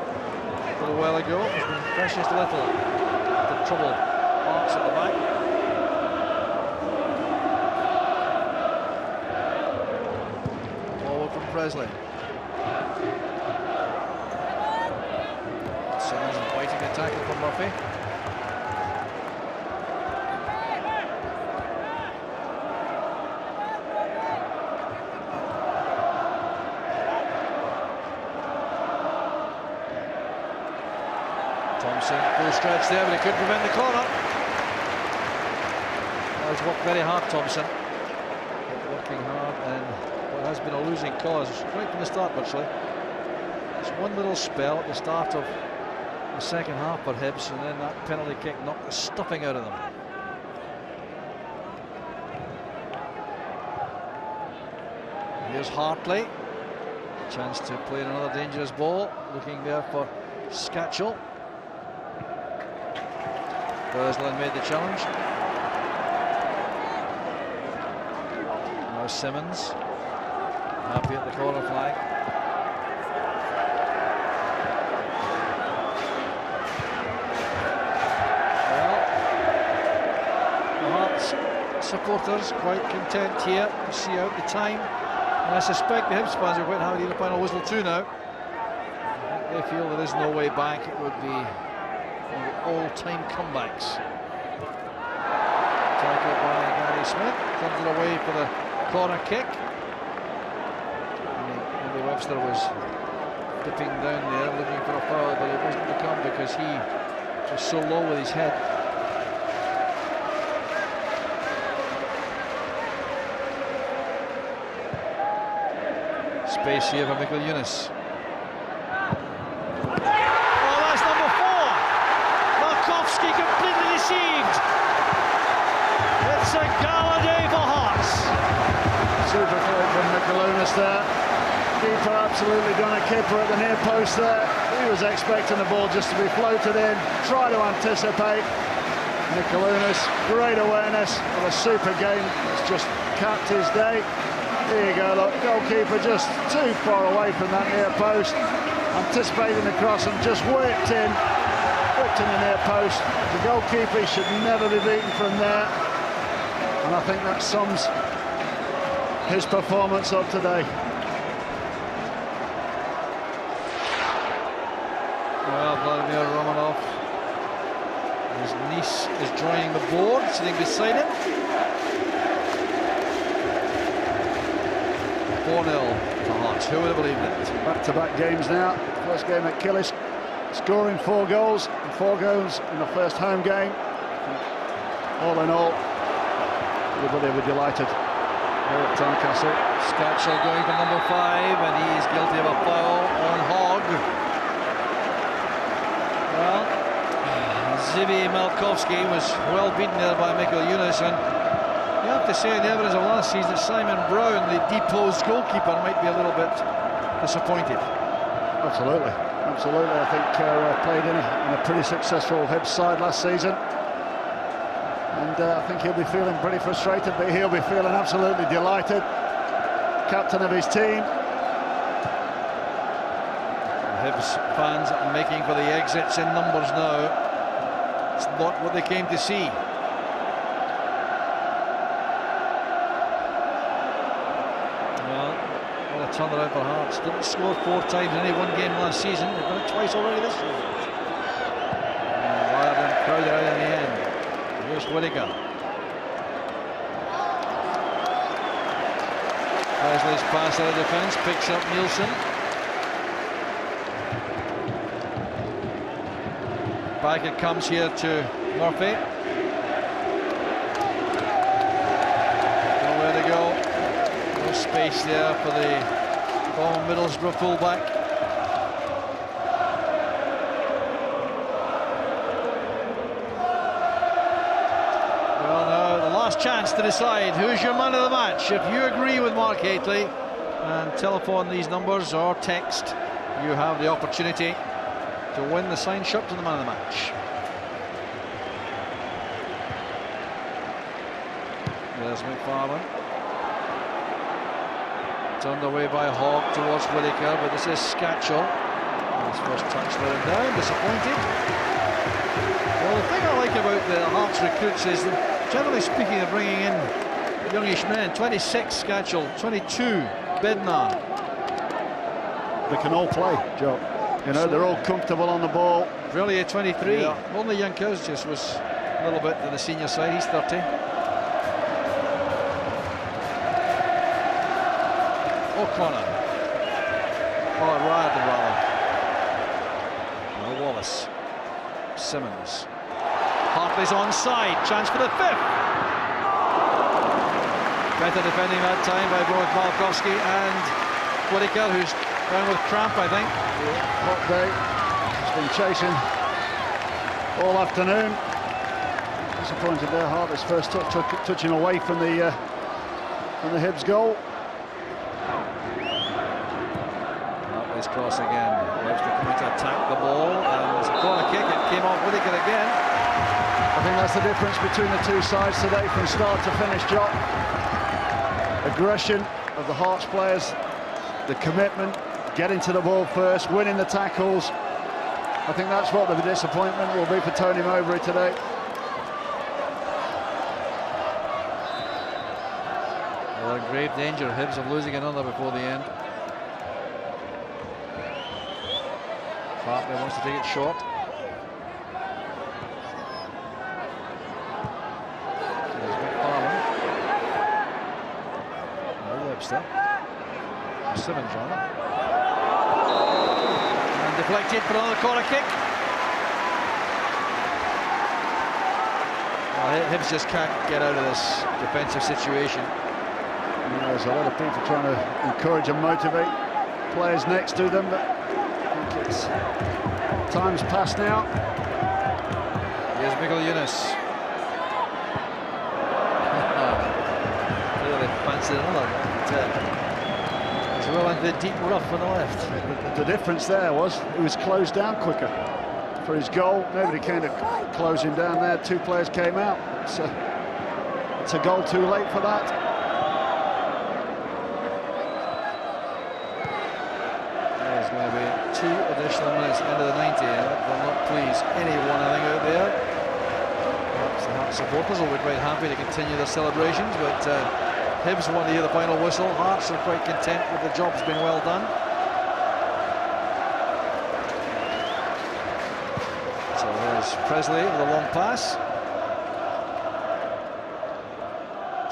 little while ago, has been precious little to trouble Hearts at the back. Presley. Simmons inviting the tackle from Murphy. Thompson, full stretch there, but he couldn't prevent the corner. He's worked very hard, Thompson. Working hard and has been a losing cause right from the start virtually. It's one little spell at the start of the second half for Hibs, and then that penalty kick knocked the stuffing out of them. Here's Hartley. Chance to play another dangerous ball. Looking there for Scatchell. Bursland made the challenge. Now Simmons. Happy at the corner flag. Well, the Hearts supporters quite content here to see out the time. And I suspect the Hibs fans are quite happy to hear the final whistle too now. I think they feel there is no way back. It would be one of the all-time comebacks. Tackled by Gary Smith, turns it away for the corner kick. Maybe Webster was dipping down there looking for a foul, but it wasn't to come because he was so low with his head. Space here for Mikkel Yunus. Oh, that's number 4. Markovsky completely deceived. It's a gala day for Hearts. Super play from Mikkel Yunus there. Keeper absolutely done a kipper at the near post there. He was expecting the ball just to be floated in, try to anticipate. Mikkel Yunus, great awareness of a super game. It's just capped his day. Here you go, look, goalkeeper just too far away from that near post, anticipating the cross and just whipped in the near post. The goalkeeper should never be beaten from there, and I think that sums his performance up today. Well, Vladimir Romanov, his niece is joining the board, sitting beside him. 4-0 to Hearts. Who would have believed it? Back-to-back games now. First game at Killis, scoring 4 goals, and 4 goals in the first home game. All in all, everybody will be delighted here at Tynecastle. Scatchell going for number 5, and he's guilty of a foul on Hogg. Well, Zivi Malkovsky was well beaten there by Mikkel Yunus, and you have to say in the evidence of last season that Simon Brown, the deposed goalkeeper, might be a little bit disappointed. Absolutely, absolutely. I think played in a pretty successful Hibs side last season, and I think he'll be feeling pretty frustrated, but he'll be feeling absolutely delighted. Captain of his team. The Hibs fans are making for the exits in numbers now. It's not what they came to see. Turnaround for Hearts. Didn't score 4 times in any one game last season. They've done it twice already this season. Wild and crowded out in the end. Here's Whittaker. Presley's pass out of defence, picks up Nielsen. Back it comes here to Murphy. Nowhere to go. No space there for the former Middlesbrough fullback. Well, now the last chance to decide who's your man of the match. If you agree with Mark Hateley, and telephone these numbers or text, you have the opportunity to win the signed shirt to the man of the match. There's McFarlane. Turned away by Hogg towards Whittaker, but this is Scatchell. His first touch let him down, disappointed. Well, the thing I like about the Hearts recruits is that, generally speaking, they're bringing in youngish men. 26 Scatchell, 22 Bednar. They can all play, Joe. You know, they're all comfortable on the ball. Really, at 23. Yeah. Only Jankowski just was a little bit to the senior side. He's 30. O'Connor. Oh, Ryan rather. No, Wallace. Simmons. Hartley's onside. Chance for the 5th. Better defending that time by both Malkovsky and Whittaker, who's down with cramp, I think. Yeah, hot day. He's been chasing all afternoon. Disappointed there. Hartley's first touching away from the Hibs goal. Hartley's cross again. Webster coming to attack the ball, and there's a corner kick. It came off Whittaker again. I think that's the difference between the two sides today, from start to finish, Jock. Aggression of the Hearts players, the commitment, getting to the ball first, winning the tackles. I think that's what the disappointment will be for Tony Mowbray today. They're in grave danger, Hibs, of losing another before the end. Hartley wants to take it short. There's McFarlane. No Webster. Simmons on it. And deflected for another corner kick. Well, Hibs just can't get out of this defensive situation. There's a lot of people trying to encourage and motivate players next to them, but I think it's time's passed now. Here's Miguel Yunus. Really fancied another. He's well into the deep rough on the left. The difference there was he was closed down quicker for his goal. Nobody came to close him down there. Two players came out. It's a goal too late for that. There's going to be 2 additional minutes end of the 90. That will not please anyone, I think, out there. Perhaps the Hearts supporters will be quite happy to continue their celebrations, but Hibs want to hear the final whistle. Hearts are quite content with the job's been well done. So there's Presley with a long pass.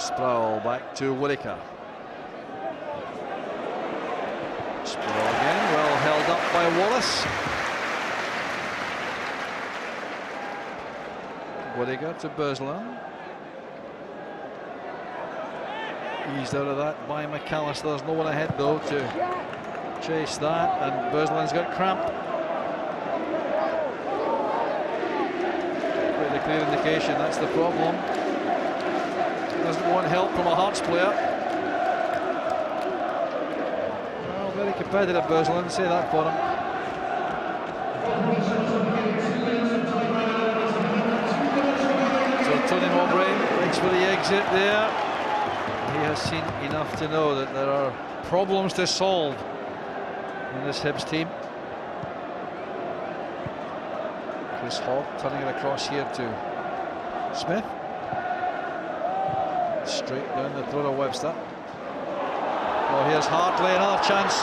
Sproul back to Whittaker. Sproul again, well held up by Wallace. Whittaker to Burleys. Eased out of that by McAllister. There's no one ahead though to chase that, and Burleys got cramp. Pretty clear indication that's the problem. Doesn't want help from a Hearts player. Well, very competitive Burleys, say that for him. So Tony Mowbray thanks for the exit there. He has seen enough to know that there are problems to solve in this Hibs team. Chris Hogg turning it across here to Smith. Straight down the throat of Webster. Well, here's Hartley, another chance.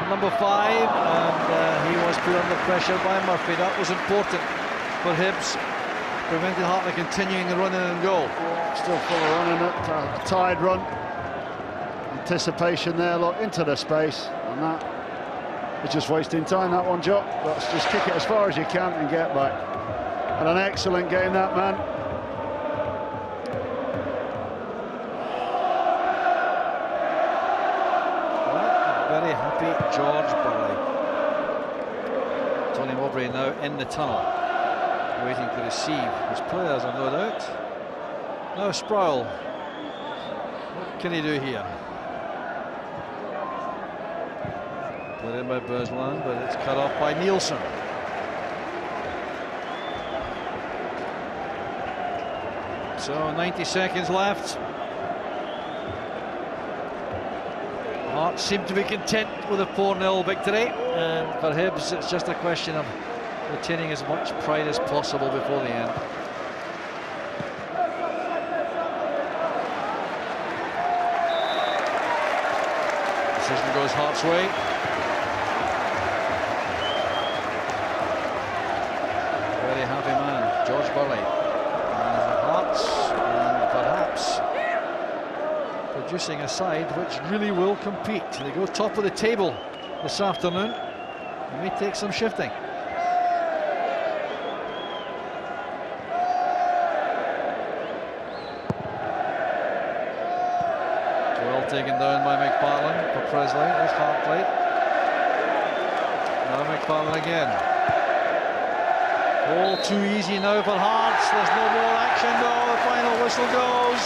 Number 5, and he was put under pressure by Murphy. That was important for Hibs. Prevented Hartley continuing the run in and goal. Still full of running it, tied run. Anticipation there, look, into the space, and that is just wasting time, that one, Joe. Let's just kick it as far as you can and get back. And an excellent game, that man. Well, very happy George Burley. Tony Mowbray now in the tunnel, waiting to receive his players, I've no doubt. Now Sproul, what can he do here? Put in by Burleys, but it's cut off by Nielsen. So 90 seconds left. Hearts seem to be content with a 4-0 victory, and for Hibs it's just a question of retaining as much pride as possible before the end. Decision goes Hearts' way. Very happy man, George Burley. And the Hearts, and perhaps producing a side which really will compete. They go top of the table this afternoon. It may take some shifting. Taken down by McFarlane for Presley. There's Hartley. Now McFarlane again. All too easy now for Hearts. There's no more action though. The final whistle goes.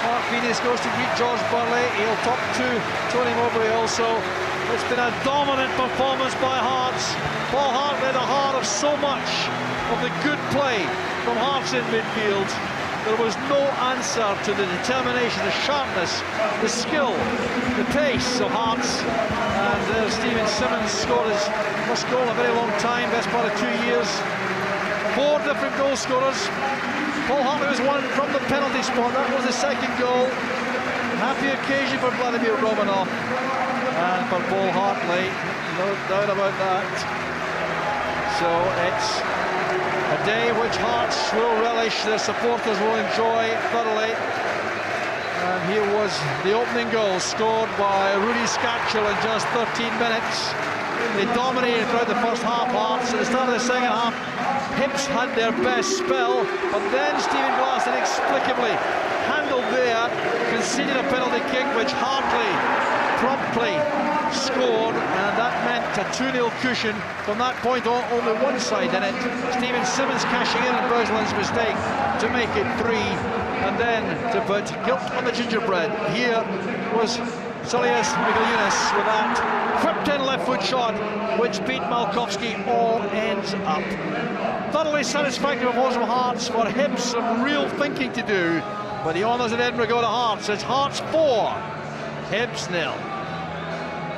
Mark Venus goes to greet George Burley. He'll talk to Tony Mowbray also. It's been a dominant performance by Hearts. Paul Hartley at the heart of so much of the good play from Hearts in midfield. There was no answer to the determination, the sharpness, the skill, the pace of Hearts. And Stephen Simmons scored his first goal in a very long time, best part of 2 years. 4 different goal scorers. Paul Hartley was one from the penalty spot. That was the second goal. happy occasion for Vladimir Romanov and for Paul Hartley, no doubt about that. So it's a day which Hearts will relish, their supporters will enjoy thoroughly. And here was the opening goal, scored by Rudy Scatchell in just 13 minutes. They dominated throughout the first half. Hearts at the start of the second half, Hibs had their best spell, but then Stephen Glass inexplicably handled there, conceded a penalty kick which Hartley promptly scored, and that meant a 2-0 cushion. From that point on, only one side in it. Stephen Simmons cashing in on Breslin's mistake to make it 3, and then to put guilt on the gingerbread. Here was Salias Miguelinas with that whipped-in left-foot shot, which beat Malkowski all ends up. Thoroughly satisfactory performance from Hearts. For Hibs, some real thinking to do, but the honours at Edinburgh go to Hearts. It's Hearts 4, Hibs 0.